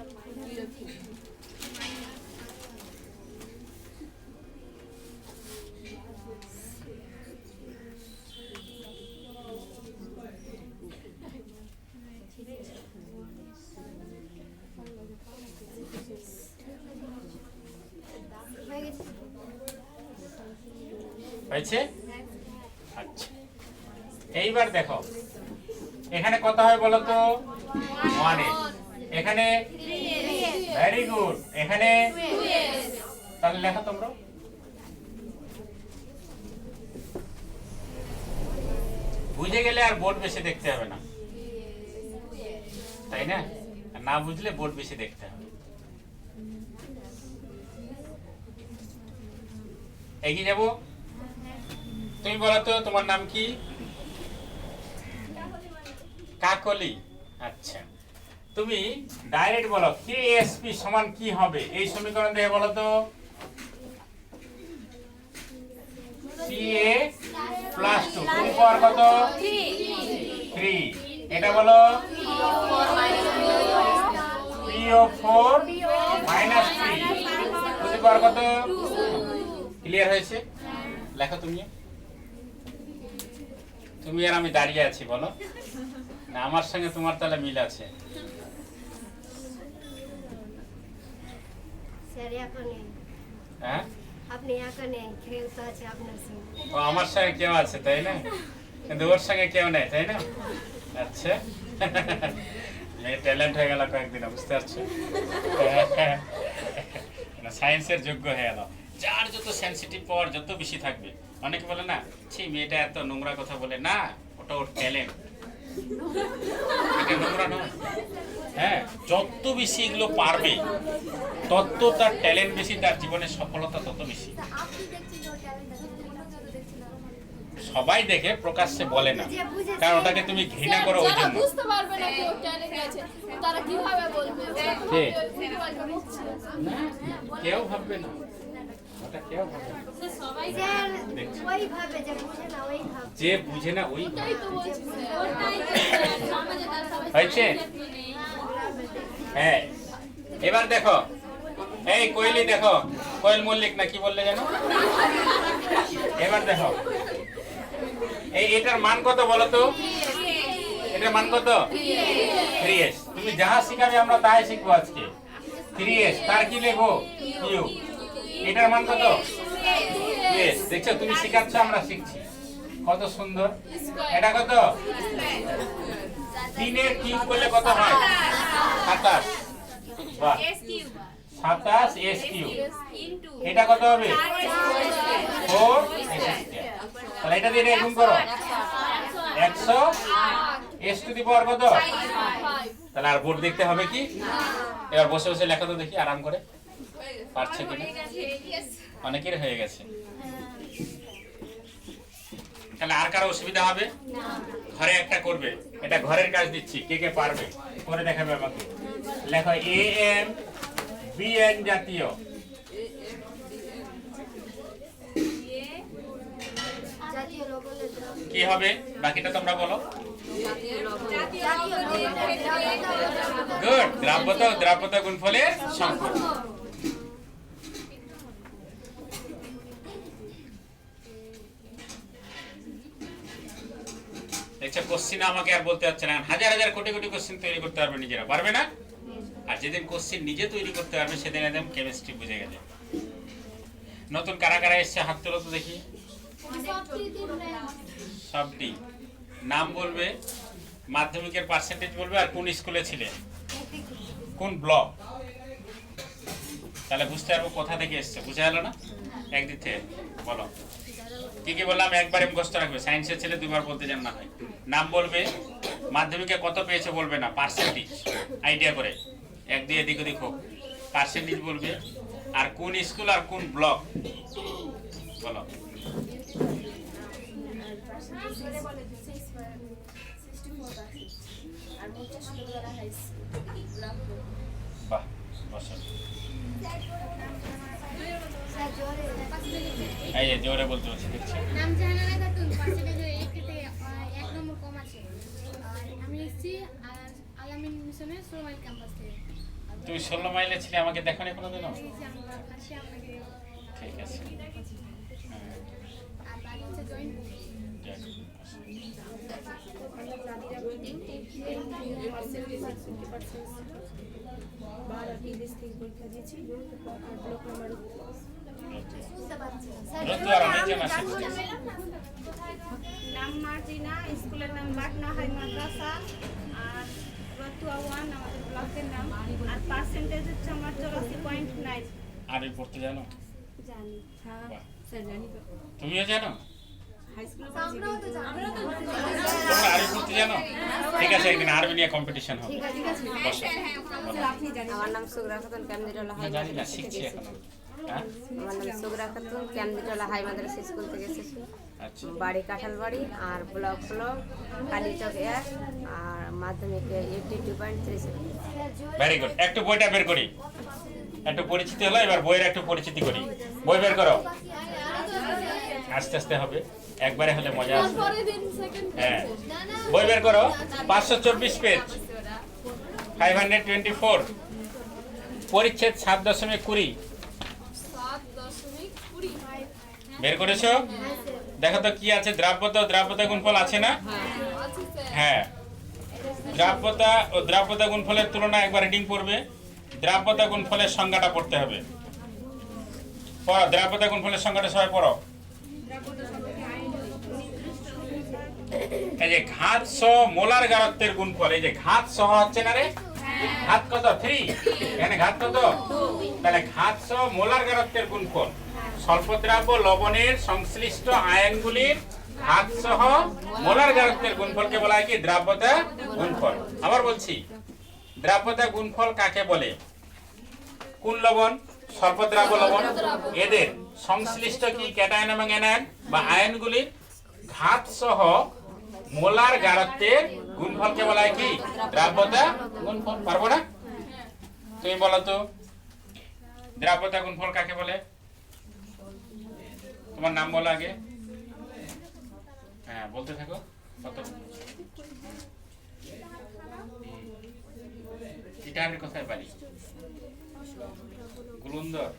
হয়েছে? আচ্ছা, এইবার দেখো এখানে কত হয় বলো তো? 1s। এখানে ভেরি গুড, এখানে তাহলে লেখো তোমরা। বুঝে গেলে আর বোর্ড বেশি দেখতে হবে না, তাই না? আর না বুঝলে বোর্ড বেশি দেখতে হবে। এগিয়ে যাবো। তুমি বলো তো তোমার নাম কি? কাকলি। আচ্ছা, তুমি ডাইরেক্ট বলো KSP সমান কি হবে এই সমীকরণ দিয়ে বলো তো। CA প্লাস 2 টু পাওয়ার কত? 3। এটা বলো PO4 মাইনাস 3 টু পাওয়ার কত? ক্লিয়ার হয়েছে? লেখো তুমি। তুমি আর আমি দাঁড়িয়ে আছি, বলো না আমার সঙ্গে তোমার তাহলে মিল আছে। হ্যাঁ, আপনি একা নেই, কেউ তো আছে আপনার সঙ্গে। ও আমার সঙ্গে কেউ আছে তাই না, কিন্তু ওর সঙ্গে কেউ নেই তাই না? আচ্ছা, মেয়ে ট্যালেন্ট হয়ে গেল কয়েকদিন, বুঝতে পারছো? সায়েন্সের যোগ্য হয়ে গেল। যার যত সেনসিটিভ পাওয়ার যত বেশি থাকবে, অনেকে বলে না ছি মেয়েটা এত নোংরা কথা বলে, না ওটা ওর ট্যালেন্ট, এটা নোংরা নয়। হ্যাঁ, যত বেশি এগুলো পারবে তত তার ট্যালেন্ট বেশি, তার জীবনের সফলতা তত বেশি। সবাই দেখে, প্রকাশ্যে বলে না, কারণ ওটাকে তুমি ঘৃণা করো ওই জন্য। বুঝতে পারবে না কেউ ট্যালেন্ট আছে, তারা কিভাবে বলবে? না, কেউ ভাববে না, ওটা কেউ ভাববে না। সবাই ওইভাবে যে বুঝে না, ওইভাবে যে বুঝে না ওই ওটাই তো বলছি স্যার, ওটাই তো সমাজে তারা সবাই হয়েছে? হ্যাঁ, এবার দেখো, এই কোয়েলি দেখো, কোয়েল মল্লিক না কি বললে জানো? এবার দেখো এটার মান কত বলো তো? এটার মান কত? 3s। তুমি যাহা শিখাবে আমরা তাই শিখবো আজকে। 3s, তার কি লেখো? কিউ। এটার মান কত? 2s। দেখছো, তুমি শিখাচ্ছ, আমরা শিখছি, কত সুন্দর। এটা কত? 3 এর কিউব করলে কত হয়? 27। বাহ, 27s কিউব। এটা কত হবে? 4s²। তাহলে এটা দিয়ে গুণ করো, 100 s টু দি পাওয়ার কত? তাহলে আর বোর্ড দেখতে হবে কি? এবার বসে বসে লেখা তো দেখি আরাম করে, পারছে কিনা। অনেকের হয়ে গেছে, তাহলে আর কারো অসুবিধা হবে? ঘরে একটা করবে, এটা ঘরের কাজ দিচ্ছি, কে কে পারবে করে দেখাবে আমাকে। লেখো AM BN জাতীয় জাতীয় লবণের দ্রব্য কি হবে বাকিটা তোমরা বলো। গুড, দ্রাব্যতা ও দ্রাব্যতা গুণফলের সম্পর্ক। দেখছো কোশ্চিন আমাকে আর বলতে হচ্ছে না, হাজার হাজার কোটি কোটি কোশ্চিন তৈরি করতে পারবে নিজেরা, পারবে না? আর যেদিন কোশ্চিন নিজে তৈরি করতে পারবে সেদিন একদম কেমিস্ট্রি বুঝে গেছে। নতুন কারা কারা এসছে হাত তোলো তো দেখি। সব ডি। নাম বলবে, মাধ্যমিকের পার্সেন্টেজ বলবে, আর কোন স্কুলে ছিলে, কোন ব্লক, তাহলে বুঝতে পারবো কোথা থেকে এসছে। বুঝে গেল না? একদিক থেকে বলো কি কি বললাম, একবারে মুখস্থ রাখবে। সায়েন্সের ছেলে দুবার বলতে জান না হয়। নাম বলবে, মাধ্যমিকে কত পেয়েছে বলবে না, পার্সেন্টেজ আইডিয়া করে, এক দিয়ে এদিক ওদিক হোক, পার্সেন্টেজ বলবে, আর কোন স্কুল আর কোন ব্লক বলো। বাহ, বসো। স্যার জোরে এই যে জোরে বলতে হচ্ছে, দেখছি। নাম জাহানারা খাতুন, পার্সেন্টেজে 1 থেকে 1 নম্বর কম আছে। আর আমি এসেছি আলামিন মিশনের 16 মাইল ক্যাম্পাস থেকে। তুমি 16 মাইলে ছিলে, আমাকে দেখো না কোনোদিনও? এসেছি আমরা পাশে আপনাকে। ঠিক আছে। হ্যাঁ, আর বাড়ি হচ্ছে জয়েন। যাক, বসো। বুঝতে পারছি না। স্যার রতু জোরে আর আমি অনেকজন গান আসছে। বলছি। নাম মার্জিনা, স্কুলের নাম বাটনা হাই মাদ্রাসা, আর রতুয়া ওয়ান আমাদের ব্লকের নাম। আর পার্সেন্টেজ হচ্ছে আমার 84.9। আরবি পড়তে জানো? জানি। বাহ। তুমিও জানো? আমরাও তো জানি। তোমরা আরবি পড়তে জানো? ঠিক আছে, একদিন আরবি নিয়ে কম্পিটিশন হবে। ঠিক আছে, ঠিক আছে। বসো। আমার নাম সুগরা খাতুন, ক্যামদিটোলা হাই না, জানি না, মাদ্রাসা থেকে শিখছি এসেছি। এখন। হ্যাঁ, আমার নাম সুগরা খাতুন, ক্যামদিটোলা হাই মাদ্রাসা স্কুল থেকে এসেছি। আচ্ছা। বাড়ি কাঁঠালবাড়ি, আর ব্লক হলো কালীচক 1, আর মাধ্যমিকে 82.37। স্যার জোরে ভেরি গুড। একটু বইটা বের করি, একটু পরিচিতি হলো, এবার বইয়ের একটু পরিচিতি করি। বই বের করো, আস্তে আস্তে হবে, একবারে হলে মজা আসবে। হ্যাঁ, বই বের করো, 524 পেজ, 524, পরিচ্ছেদ 7.20। বের করেছো? দেখো তো কি আছে, দ্রাব্যতা ও দ্রাব্যতা গুণফল আছে না? হ্যাঁ, দ্রাব্যতা ও দ্রাব্যতা গুণফলের তুলনা একবার রিডিং পড়বে। দ্রাব্যতা গুণফলের সংজ্ঞাটা পড়তে হবে। পড়ো, দ্রাব্যতা গুণফলের সংজ্ঞাটা সবাই পড়ো। এই যে ঘাত সহ মোলার গারত্বের গুণফল, এই যে ঘাত সহ হচ্ছে না রে, ঘাত কত? 3। এখানে ঘাত কত? তাহলে ঘাত সহ মোলার গারত্বের গুণফল, স্বল্পদ্রাব্য লবণের সংশ্লিষ্ট আয়নগুলির ঘাত সহ মোলার গারত্বের গুণফলকে বলা হয় কি? দ্রাব্যতা গুণফল। আবার বলছি, দ্রাব্যতা গুণফল কাকে বলে? কোন লবণ? স্বল্পদ্রাব্য লবণ। এদের সংশ্লিষ্ট কি ক্যাটায়ন এবং অ্যানায়ন বা আয়নগুলির ঘাত সহ মোলার গারত্বের গুণফলকে বলা হয় কি? দ্রাব্যতা গুণফল। পারবো না? তুমি বলো তো, দ্রাব্যতা গুণফল কাকে বলে? তোমার নাম বলো আগে। হ্যাঁ, বলতে থাকো। কত? ইটাহারের কোথায় বাড়ি? গুলন্দর।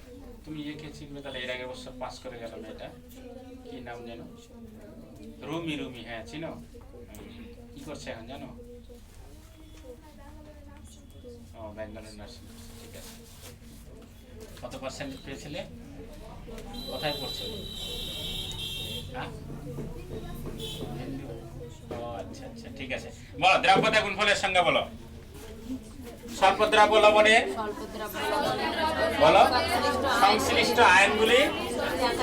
তুমি একে চিনবে, তাহলে এর আগের বছর পাস করে গেল মেয়েটা, কি নাম জানো? রুমি। রুমি, হ্যাঁ চিনো। কি করছে এখন জানো? ও, ব্যাঙ্গালোর নার্সিং। ঠিক আছে। কত পার্সেন্টেজ পেয়েছিলে? কোথায় পড়ছো? হ্যাঁ, ও আচ্ছা আচ্ছা, ঠিক আছে। বলো, দ্রাব্যতা গুণফলের সংজ্ঞা বলো। স্বল্পদ্রাব্য লবণের বলো সংশ্লিষ্ট আয়নগুলি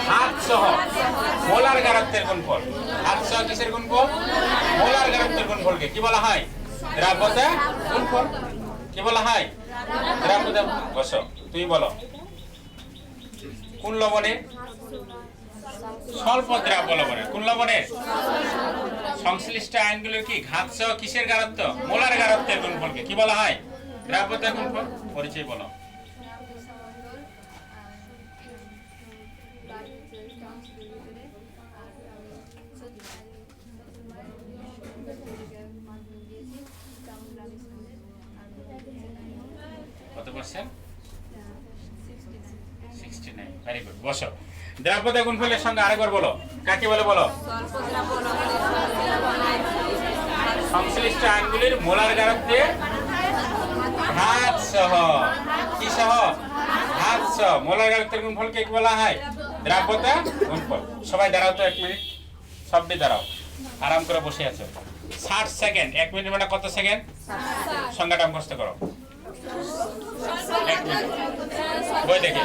ঘাত সহ মোলার গারত্বের গুণফল। ঘাত সহ কিসের গুণফল? মোলার গারত্বের গুণফলকে কি বলা হয়? দ্রাব্যতা গুণফল। কি বলা হয়? দ্রাব্যতা। বসো, তুমি বলো, কোন লবণের? স্বল্পদ্রাব্য লবণের। কোন লবণের? সংশ্লিষ্ট আয়নগুলির কি ঘাত সহ কিসের গারত্ব? মোলার গারত্বের গুণফলকে কি বলা হয়? দ্রাব্যতা গুণফল। পরিচয় বলো। পার্সেন্ট 69। ভেরি গুড, বসো। দ্রাব্যতা গুণফলের সঙ্গে আরেকবার বলো, কাকে বলে বলো? সংশ্লিষ্ট আয়নগুলির মোলার গারত্বে ঘাত সহ, কি সহ? ঘাত সহ। মোলার গারত্বের গুণফলকে কি বলা হয়? দ্রাব্যতা গুণফল। সবাই দাঁড়াও তো 1 মিনিট, সবটি দাঁড়াও, আরাম করে বসে আছো। 60 সেকেন্ড, 1 মিনিট মানে কত সেকেন্ড? সংখ্যাটা মুখস্থ করো। 1 মিনিট, বই দেখে।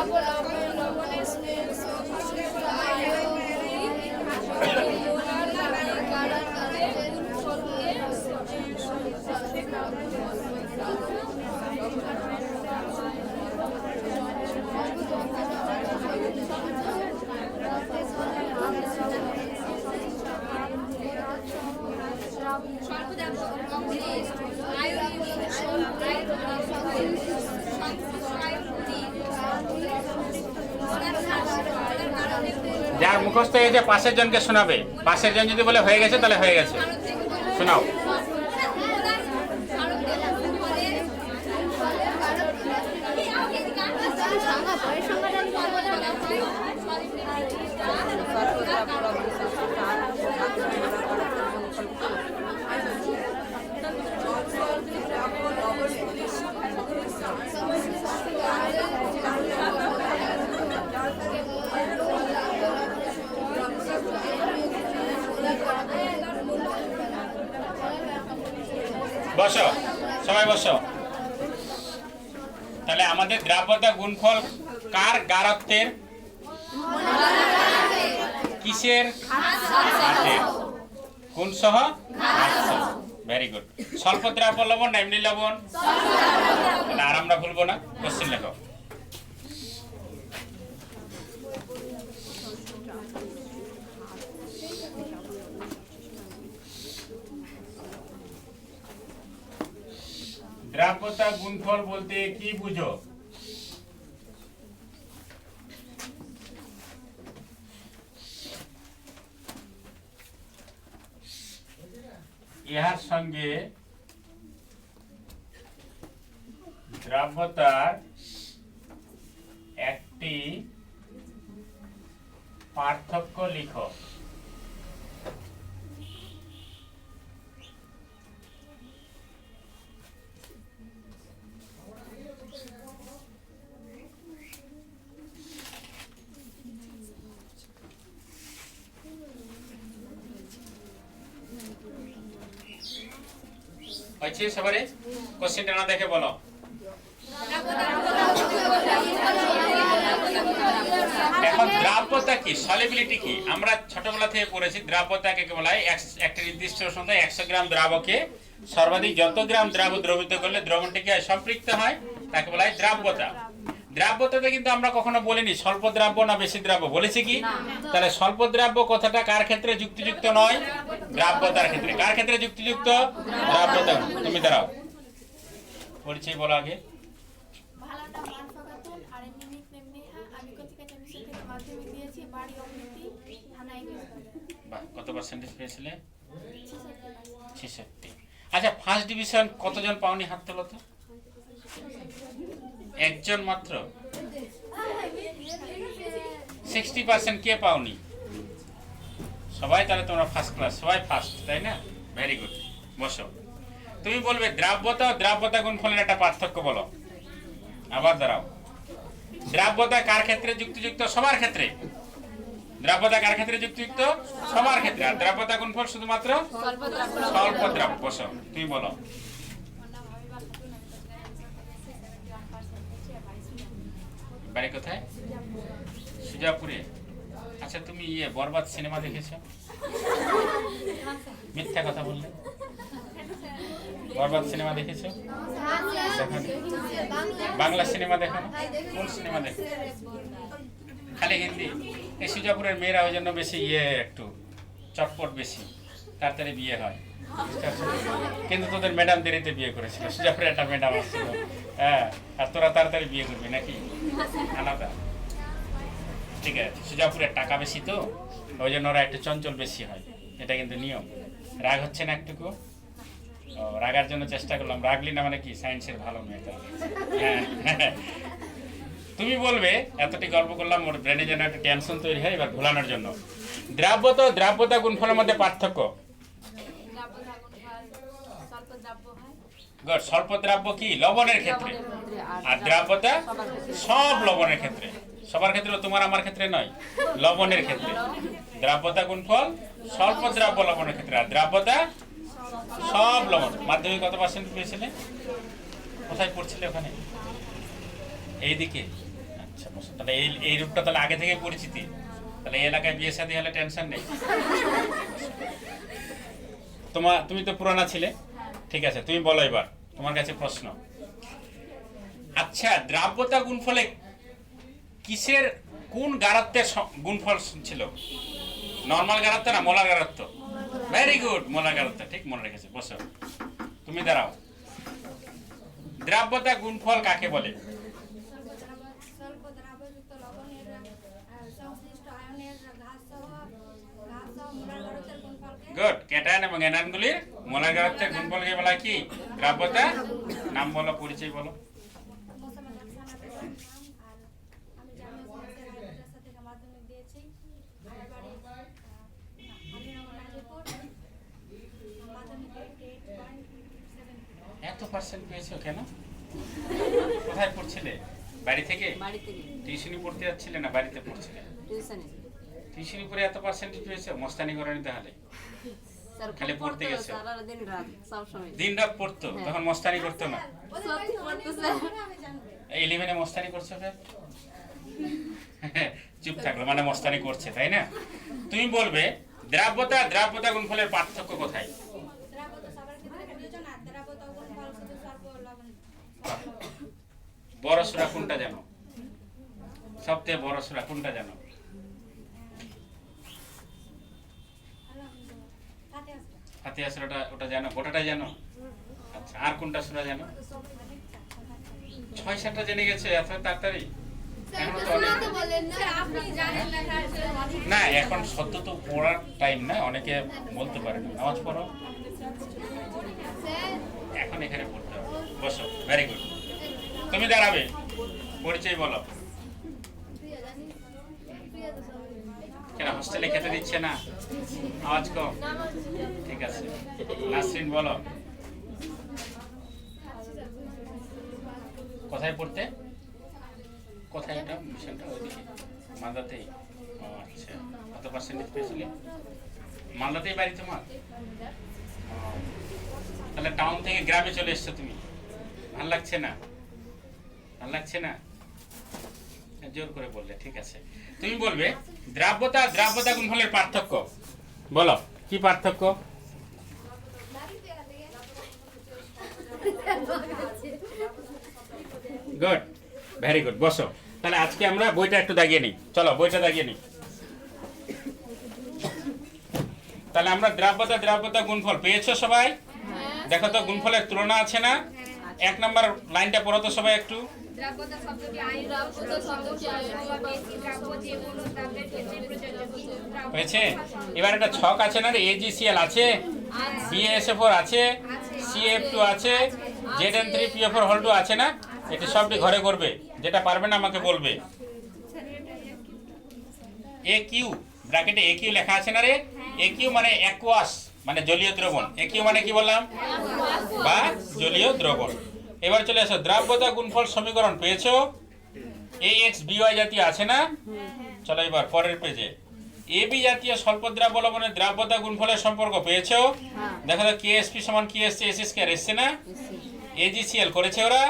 যার মুখস্থ হয়েছে পাশের জনকে শোনাবে। পাশের জন যদি বলে হয়ে গেছে তাহলে হয়ে গেছে, শোনাও। বসো, সবাই বসো। তাহলে আমাদের দ্রাব্যতা গুণফল কার গারত্বের? কিসের? ঘাতের। কোন সহ? ঘাত সহ। Very good. স্বল্প দ্রাব্য লবণ না এমনি লবণ? আর আমরা ভুলবো না। কোশ্চেন লেখো। দ্রাব্যতা গুণফল বলতে কি বুঝো? ইহার সঙ্গে দ্রাব্যতার একটি পার্থক্য লিখো। হয়েছে সবারই? কোশ্চেনটা না দেখে বলো। এখন দ্রাব্যতা কি, সলিবিলিটি কি? আমরা ছোটবেলা থেকে পড়েছি দ্রাব্যতাকে বলা হয় একটা নির্দিষ্ট সময়ে 100 গ্রাম দ্রাবকে সর্বাধিক যত গ্রাম দ্রাব দ্রবীভূত করলে দ্রবণটিকে সম্পৃক্ত হয় তাকে বলা হয় দ্রাব্যতা। দ্রাব্যতাতে কিন্তু আমরা কখনো বলিনি স্বল্প দ্রাব্য না বেশি দ্রাব্য, বলেছি কি? তাহলে স্বল্প দ্রাব্য কথাটা কার ক্ষেত্রে যুক্তিযুক্ত নয়? দ্রাব্যতার ক্ষেত্রে। কার ক্ষেত্রে যুক্তিযুক্ত? দ্রাব্যতা। তুমি দাঁড়াও, পরিচয় বলো আগে। ভালাটা মারফা খাতুন আর নিমিক নেমনিহা আমি কতিকাটা মিশন থেকে মাধ্যমিক দিয়েছি বাড়ি অমৃতি থানা ইংলিশ কলেজ। বাহ, কত পার্সেন্টেজ পেয়েছিলে? 66। আচ্ছা, ফার্স্ট ডিভিশন কতজন পাওনি? হাত তোলো তো। একজন মাত্র। 60% কে পাওনি? সবাই তাহলে তোমরা ফার্স্ট ক্লাস, সবাই ফার্স্ট, তাই না? Very good. বসো। তুমি বলবে দ্রাব্যতা ও দ্রাব্যতা গুণফলের একটা পার্থক্য বলো। আবার দাঁড়াও। দ্রাব্যতা কার ক্ষেত্রে যুক্তিযুক্ত? সবার ক্ষেত্রে। দ্রাব্যতা কার ক্ষেত্রে যুক্তিযুক্ত? সবার ক্ষেত্রে। আর দ্রাব্যতা গুণফল শুধুমাত্র স্বল্প দ্রাব্য। বসো, তুমি বলো। বাড়ি কোথায়? সুজাপুরে। আচ্ছা, তুমি বরবাদ সিনেমা দেখেছো? মিথ্যা কথা বললে। বরবাদ সিনেমা দেখেছো? বাংলা সিনেমা দেখো না? কোন সিনেমা দেখো? খালি হিন্দি। এই সুজাপুরের মেয়েরা ওই জন্য বেশি একটু চটপট, বেশি তাড়াতাড়ি বিয়ে হয়। কিন্তু তোদের ম্যাডাম দেরিতে বিয়ে করেছিল। সুজাপুরের একটা ম্যাডাম আসছিল, হ্যাঁ, আর তোরা তাড়াতাড়ি বিয়ে করবি নাকি? আলাদা। ঠিক আছে, সুজাপুরের টাকা বেশি তো ওই জন্য ওরা একটু চঞ্চল বেশি হয়, এটা কিন্তু নিয়ম। রাগ হচ্ছে না একটুকু? ও, রাগার জন্য চেষ্টা করলাম, রাগলি না মানে কি সায়েন্সের ভালো মেয়ে তাহলে। হ্যাঁ। তুমি বলবে এতটি গল্প করলাম, ওর ব্রেনে যেন একটা টেনশন তৈরি হয়, এবার ভোলানোর জন্য দ্রাব্যতা ও দ্রাব্যতা গুণফলের মধ্যে পার্থক্য। গুড। স্বল্প দ্রাব্য কি লবণের ক্ষেত্রে, আর দ্রাব্যতা সব লবণের ক্ষেত্রে, সবার ক্ষেত্রে, তোমার আমার ক্ষেত্রে নয়, লবণের ক্ষেত্রে। দ্রাব্যতা গুণফল স্বল্প দ্রাব্য লবণের ক্ষেত্রে, আর দ্রাব্যতা সব লবণ। মাধ্যমিক কত পার্সেন্ট পেয়েছিলে? কোথায় পড়ছিলে? ওখানে এইদিকে। আচ্ছা, তাহলে এই রূপটা তাহলে আগে থেকে পরিচিতি, তাহলে এই এলাকায় বিয়ে শাদী হলে টেনশন নেই। তুমি তো পুরানা ছিলে, ঠিক আছে, তুমি বলো এবার তোমার কাছে প্রশ্ন। আচ্ছা, দ্রাব্যতা গুণফলে কিসের কোন গাঢ়ত্বের গুণফল ছিল? নরমাল গাঢ়ত্ব না মোলার গাঢ়ত্ব? ভেরি গুড, মোলার গাঢ়ত্ব, ঠিক মনে রেখেছে। বসো, তুমি দাঁড়াও। দ্রাব্যতা গুণফল কাকে বলে? স্বল্প দ্রাবযুক্ত লবণের সংশ্লিষ্ট আয়নের ঘাত সহ মোলার গাঢ়ত্বের গুণফলকে গুড। ক্যাটায়ন এবং অ্যানায়নগুলির মোলার গাঢ়ত্বের গুণফলকে বলা হয় কি? দ্রাব্যতা। নাম বলো, পরিচয় বলো। মোসাম্মদ আফসানা বেগম নাম, আর আমি জামিয়া সিরাজের মাদ্রাসা থেকে মাধ্যমিক দিয়েছি। আমার বাড়ি আলিনগর নাজিরপুর। মাধ্যমিক 88.7। এত পার্সেন্ট পেয়েছো কেন? কোথায় পড়ছিলে? বাড়ি থেকে? বাড়ি থেকে টিউশনি পড়তে যাচ্ছিলে না বাড়িতে পড়ছিলে? টিউশনে টিউশনি পড়ে এত পার্সেন্টেজ পেয়েছো? মস্তানি করেনি তাহলে? স্যার খালি পড়তে গেছো? সারা দিন রাত সব সময় দিন রাত পড়তো, তখন মস্তানি করতো না? সত্যি পড়তো স্যার। এই 11-এ মস্তানি করছো ফের? চুপ থাকলো মানে মস্তানি করছে, তাই না? তুমি বলবে দ্রাব্যতা দ্রাব্যতা গুণফলের পার্থক্য কোথায়? দ্রাবতা সবার ক্ষেত্রে প্রযোজ্য না। দ্রাবতা গুণফল শুধু স্বল্প লবণ। বড় সূরা কোনটা জানো? সবচেয়ে বড় সূরা কোনটা জানো? ফাতিহা সূরাটা, ওটা জানো? গোটাটাই জানো? আচ্ছা, আর কোনটা সূরা জানো? 6-7টা জেনে গেছে এত তাড়াতাড়ি? এখনো তো অনেক। আপনি জানেন না, না, এখন সত্য তো পড়ার টাইম না, অনেকে বলতে পারে না। নামাজ পড়ো, এখন এখানে পড়তে হবে। বসো, ভেরি গুড। তুমি দাঁড়াবে, পরিচয় বলো। কেন হোস্টেলে খেতে দিচ্ছে না? আওয়াজ কম, ঠিক আছে। নাসরিন বলো, কোথায় পড়তে? কোথায় এটা মিশনটা? ওইদিকে মালদাতেই? ও আচ্ছা, কত পার্সেন্টেজ পেয়েছিলে? মালদাতেই বাড়ি তোমার? তাহলে টাউন থেকে গ্রামে চলে এসছো তুমি, ভাল লাগছে না? ভাল লাগছে না? জোর করে বললে, ঠিক আছে। তুমি বলবে দ্রাব্যতা দ্রাব্যতা গুণফলের পার্থক্য বলো, কি পার্থক্য? Good, very good. বসো, তাহলে আজকে আমরা বইটা একটু দাগিয়ে নিই। চলো বইটা দাগিয়ে নিই। তাহলে আমরা দ্রাব্যতা দ্রাব্যতা গুণফল পেয়েছো সবাই? দেখো তো গুণফলের তুলনা আছে না? 1 নম্বর লাইনটা পড়ো তো সবাই একটু। দ্রাব্যতা শব্দটি আইন দ্রাব্যতা শব্দটি বেশি দ্রাব্য যে কোনো দ্রব্যের ক্ষেত্রে প্রযোজ্য, কিন্তু দ্রাব্য হয়েছে? এবার একটা ছক আছে না রে? AgCl আছে, BaSO4 আছে, CF2 আছে, Zn3PO4 আছে না? এটা সবটি ঘরে করবে, যেটা পারবে না আমাকে বলবে। AQ ব্র্যাকেটে AQ লেখা আছে না রে? AQ মানে অ্যাকুয়াস, মানে জলীয় দ্রবণ। AQ মানে কি বললাম? বা জলীয় দ্রবণ। এবার চলে আসো, দ্রাব্যতা গুণফল সমীকরণ পেয়েছো? AX/BY জাতীয় আছে না? চলো এবার পরের পেজে। AB জাতীয় স্বল্প দ্রাব্য লবণের দ্রাব্যতা গুণফলের সম্পর্ক পেয়েছো? দেখো তো KSP সমান কি এসছে? SSK এসছে না? AgCl করেছে ওরা,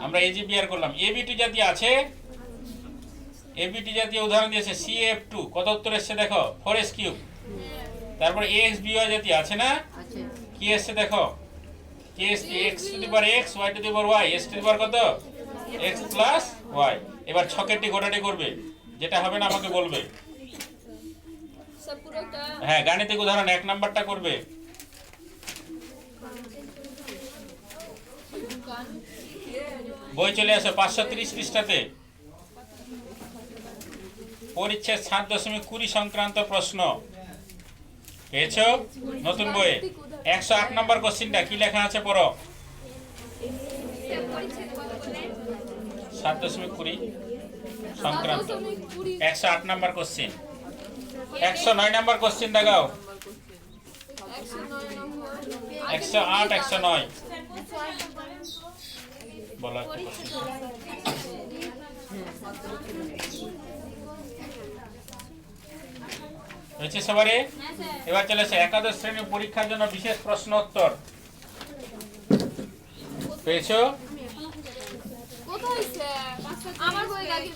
আমরা AgBr করলাম। AB2 জাতীয় আছে? AB2 জাতীয় উদাহরণ দিয়েছে CF2, কত উত্তর এসছে দেখো? 4s3। তারপর AX/BY জাতীয় আছে না? কি এসছে দেখো? KSP x⁻x y⁻y s⁻ কত? x + y। এবার ছকেরটি গোটাটি করবে, যেটা হবে না আমাকে বলবে। হ্যাঁ, গাণিতিক উদাহরণ 1 নাম্বারটা করবে। বই চলে আসো 530 পৃষ্ঠাতে, পরিচ্ছেদ 7.20 সংক্রান্ত প্রশ্ন পেয়েছো নতুন বইয়ে? 108 নম্বর কোশ্চেনটা কি লেখা আছে পড়ো। 7.20 সংক্রান্ত 108 নম্বর কোশ্চেন। 109 নম্বর কোশ্চেন দেখাও। 108 109 বলো একটা question। হয়েছে সবারে? এবার চলে আসে একাদশ শ্রেণীর পরীক্ষার জন্য বিশেষ প্রশ্ন উত্তর। পেয়েছো?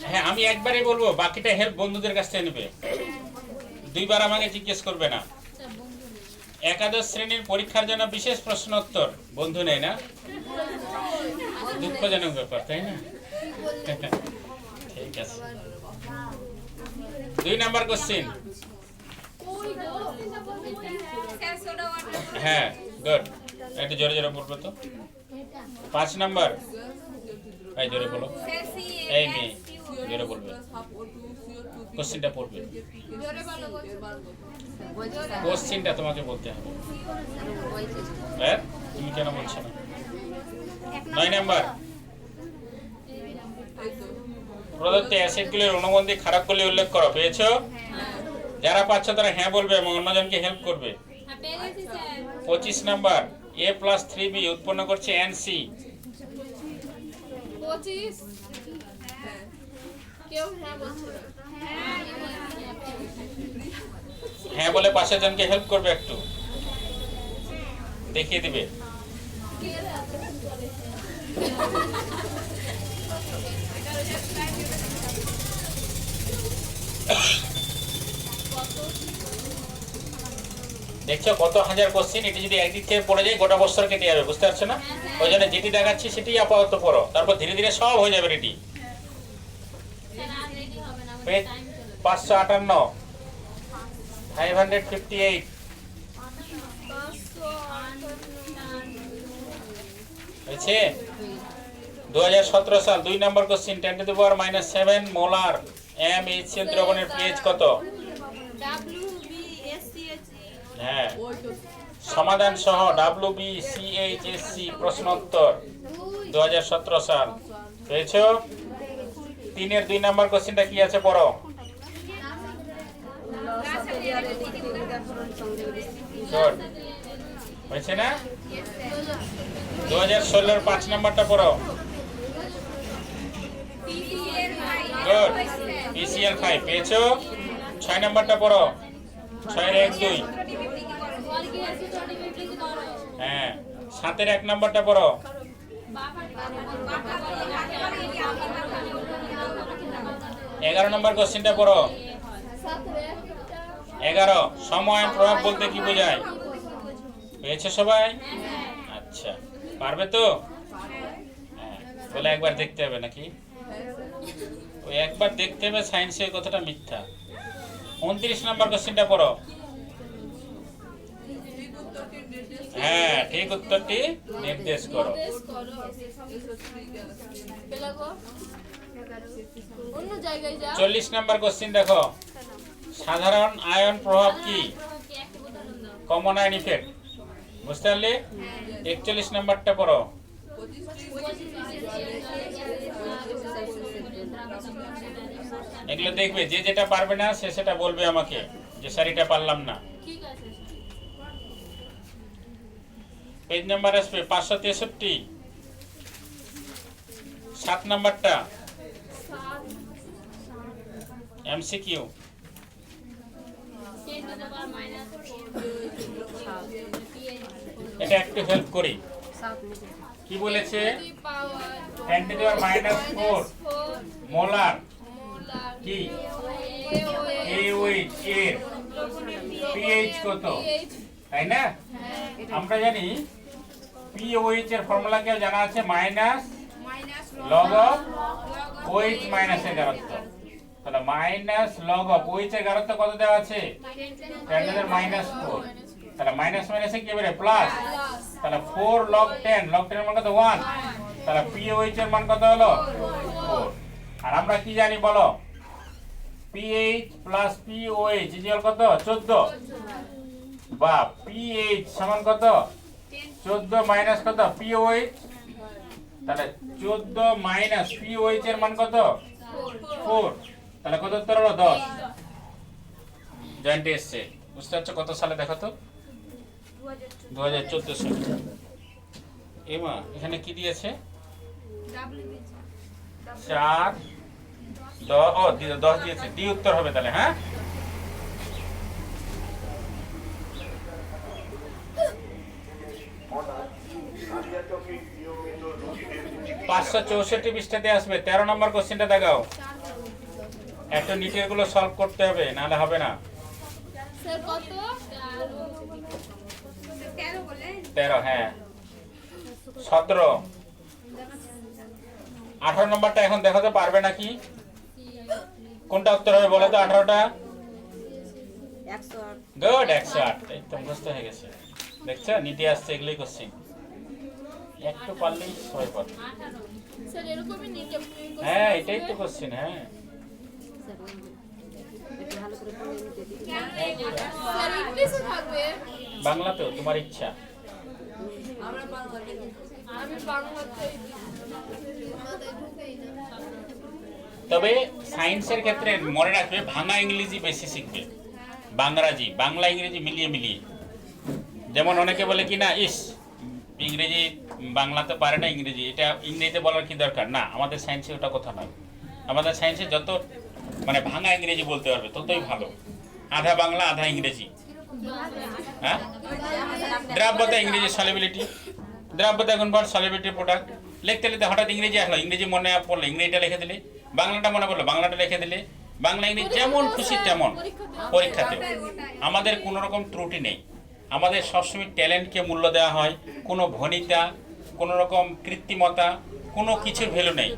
হ্যাঁ, আমি একবারই বলবো, বাকিটা হেল্প বন্ধুদের কাছ থেকে নেবে, দুইবার আমাকে জিজ্ঞেস করবে না। একাদশ শ্রেণীর পরীক্ষার জন্য বিশেষ প্রশ্ন উত্তর বন্ধু নেই না, দুঃখজনক ব্যাপার তাই না? ঠিক আছে, 2 নাম্বার কোশ্চেন। হ্যাঁ গুড, একটু জোরে জোরে বলবো তো। 5 নাম্বার, এই জোরে বলো, এই মেয়ে জোরে বলবে, কোশ্চেনটা পড়বে, কোশ্চেনটা তোমাকে বলতে হবে। হ্যাঁ, তুমি কেন বলছো না? 9 নাম্বার, প্রদত্ত অ্যাসিডগুলির অনুবন্ধী খারাপগুলি উল্লেখ করো। পেয়েছো? যারা পাচ্ছ তারা হ্যাঁ বলবে এবং অন্যজনকে হেল্প করবে। 25 নাম্বার, a+3b উৎপন্ন করছে NC। হ্যাঁ বলে পাশের জনকে হেল্প করবে, একটু দেখিয়ে দিবে। দেখছো কত হাজার কোশ্চেন, এটি যদি একদিক থেকে পড়ে যায় গোটা বছর কেটে যাবে, বুঝতে পারছো না? ওই জন্য যেটি দেখাচ্ছি সেটি আপাতত পড়ো, তারপর ধীরে ধীরে সব হয়ে যাবে রেডি। 558 558 হয়েছে। 2017 সাল 2 নম্বর কোশ্চেন, 10⁻⁻7 মোলার MHCl দ্রবণের pH কত? হ্যাঁ, সমাধান সহ WBCHSC প্রশ্ন উত্তর 2017 সাল। পেয়েছো? 3-এর 2 নম্বর কোশ্চেনটা কি আছে পড়ো। হয়েছে না? 2016-এর 5 নম্বরটা পড়ো। গুড, PCl5 পেয়েছো? 6 নম্বরটা পড়ো, 6-এর 1-2। হ্যাঁ, 7-এর 1 নম্বরটা পড়ো। 11 নম্বর কোশ্চেনটা পড়ো। 11 সময় প্রভাব বলতে কি বোঝায়? পেয়েছে সবাই? আচ্ছা, পারবে তো? হ্যাঁ, বলে একবার দেখতে হবে নাকি? ওই একবার দেখতে হবে, সায়েন্সের কথাটা মিথ্যা। 29 নম্বর কোশ্চেনটা পড়ো। হ্যাঁ, ঠিক উত্তরটি নির্দেশ করো। 40 নম্বর কোশ্চেন দেখো, সাধারণ আয়ন প্রভাব কি? কমন আয়ন ইফেক্ট, বুঝতে পারলে? 41 নম্বরটা পড়ো। এগুলো দেখবে, যে যেটা পারবে না সে সেটা বলবে আমাকে, যে স্যার এটা পারলাম না। পেজ নাম্বার আসবে 563। 7 নাম্বারটা MCQ। এটা একটু হেল্প করি, কি বলেছে? 10⁻⁻4 মোলার কি AOH এর pH কত, তাই না? আমরা জানি POH এর ফর্মুলা কি জানা আছে? Minus log of OH minus এর গারত্ব। তাহলে মাইনাস লগ অফ OH এর গারত্ব কত দেওয়া আছে? 10⁻⁴। তাহলে মাইনাস মাইনাসে কি হবে? প্লাস। তাহলে 4 log 10, log 10 এর মান কত? 1। তাহলে POH এর মান কত হলো? 4। আর আমরা কি জানি বলো? pH প্লাস POH ইকুয়াল কত? 14। বা পিএইচ সমান কত 14 মাইনাস কত পিওএইচ, তাহলে 14 মাইনাস পিওএইচ এর মান কত 4, তাহলে কত উত্তর হলো 10। জয়েন্টে এসছে, বুঝতে পারছো কত সালে দেখো তো 2014 সালে। এমা এখানে কি দিয়েছে 4 10 দিয়েছে, ডি উত্তর হবে তাহলে। হ্যাঁ, পাঁচশো 64 পৃষ্ঠাতে আসবে 13 নম্বর কোশ্চেনটা দেখাও। একটু নিটের গুলো সলভ করতে হবে, নাহলে হবে না। স্যার কত 13, হ্যাঁ 17, 18 নম্বরটা এখন দেখাতে পারবে নাকি? কোনটা উত্তর হবে বলো তো? 18টা 108 গুড, 108। এই তো মুখস্থ হয়ে গেছে, দেখছো নিতে আসছে এগুলোই কোশ্চেন, একটু পারলেই সবাই পারে। স্যার এরকমই নিতে হ্যাঁ এটাই তো কোশ্চেন। হ্যাঁ একটু ভালো করে পড়ে নিতে দিই। স্যার ইংলিশে থাকবে। বাংলাতেও তোমার ইচ্ছা। আমরা বাংলাতে আমি বাংলাতে আমাদের ঢুকেই না। তবে সায়েন্সের ক্ষেত্রে মনে রাখবে ভাঙা ইংরেজি বেশি শিখবে, বাংলাজি বাংলা ইংরেজি মিলিয়ে মিলিয়ে। যেমন অনেকে বলে কি না ইস ইংরেজি বাংলাতে পারে না ইংরেজি, এটা ইংরেজিতে বলার কি দরকার না। আমাদের সায়েন্সে ওটা কথা নয়, আমাদের সায়েন্সে যত মানে ভাঙা ইংরেজি বলতে পারবে ততই ভালো। আধা বাংলা আধা ইংরেজি। হ্যাঁ, দ্রাব্যতা ইংরেজি সলিবিলিটি, দ্রাব্যতা এখন বল সলিবিলিটি প্রোডাক্ট। লিখতে লিখতে হঠাৎ ইংরেজি আসলো, ইংরেজি মনে পড়লো ইংরেজিটা লিখে দিলে, বাংলাটা মনে পড়লো বাংলাটা লিখে দিলে। বাংলা ইংরেজি যেমন খুশি তেমন পরীক্ষাতে। আমাদের কোনো রকম ত্রুটি নেই, আমাদের সবসময় ট্যালেন্টকে মূল্য দেওয়া হয়। কোনো ভনিতা, কোনো রকম কৃত্রিমতা, কোনো কিছুর ভ্যালু নেই।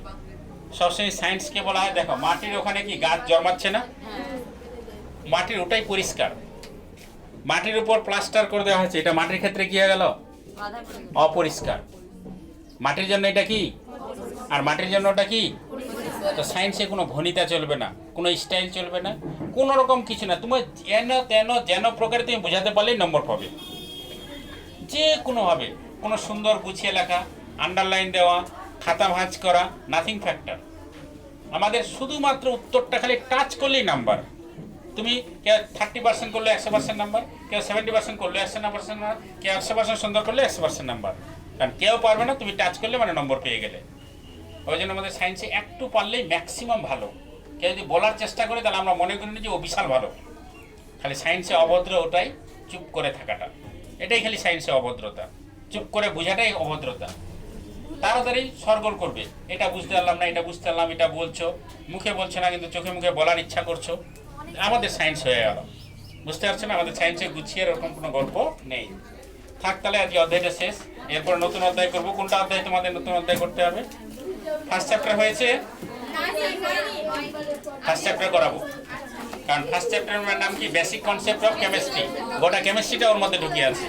সবসময় সায়েন্সকে বলা হয় দেখো মাটির ওখানে কি গাছ জন্মাচ্ছে না, মাটির ওটাই পরিষ্কার। মাটির উপর প্লাস্টার করে দেওয়া হয়েছে, এটা মাটির ক্ষেত্রে কি হয়ে গেল অপরিষ্কার। মাটির জন্য এটা কি আর মাটির জন্য ওটা কি। তো সায়েন্সে কোনো ভনিতা চলবে না, কোনো স্টাইল চলবে না, কোনো রকম কিছু না। তুমি যেন প্রকারে তুমি বোঝাতে পারলেই নম্বর পাবে, যে কোনোভাবে। কোনো সুন্দর গুছিয়ে লেখা, আন্ডারলাইন দেওয়া, খাতা ভাঁজ করা, নাথিং ফ্যাক্টর। আমাদের শুধুমাত্র উত্তরটা খালি টাচ করলেই নাম্বার। তুমি কেউ 30% করলে 100% নাম্বার, কেউ 70% করলে 100% নাম্বার, কেউ 100% সুন্দর করলে 100% নাম্বার। কারণ কেউ পারবে না, তুমি টাচ করলে মানে নম্বর পেয়ে গেলে। ওই জন্য আমাদের সায়েন্সে একটু পারলেই ম্যাক্সিমাম ভালো। কেউ যদি বলার চেষ্টা করে তাহলে আমরা মনে করি না যে ও বিশাল ভালো। খালি সায়েন্সে অভদ্র ওটাই চুপ করে থাকাটা, এটাই খালি সায়েন্সে অভদ্রতা। চুপ করে বোঝাটাই অভদ্রতা। তাড়াতাড়ি সরগোল করবে, এটা বুঝতে পারলাম না, এটা বুঝতে পারলাম, এটা বলছো মুখে বলছো না কিন্তু চোখে মুখে বলার ইচ্ছা করছো। আমাদের সায়েন্স হয়ে গেল, বুঝতে পারছো না? আমাদের সায়েন্সে গুছিয়ে এরকম কোনো গল্প নেই। থাক তাহলে আজকে অধ্যায়টা শেষ, এরপর নতুন অধ্যায় করবো। কোনটা অধ্যায় তোমাদের নতুন অধ্যায় করতে হবে? ফার্স্ট চ্যাপ্টার হয়েছে, ফার্স্ট চ্যাপ্টার করাবো। কারণ ফার্স্ট চ্যাপ্টারের নাম কি বেসিক কনসেপ্ট অফ কেমিস্ট্রি, গোটা কেমিস্ট্রিটা ওর মধ্যে ঢুকিয়ে আছে।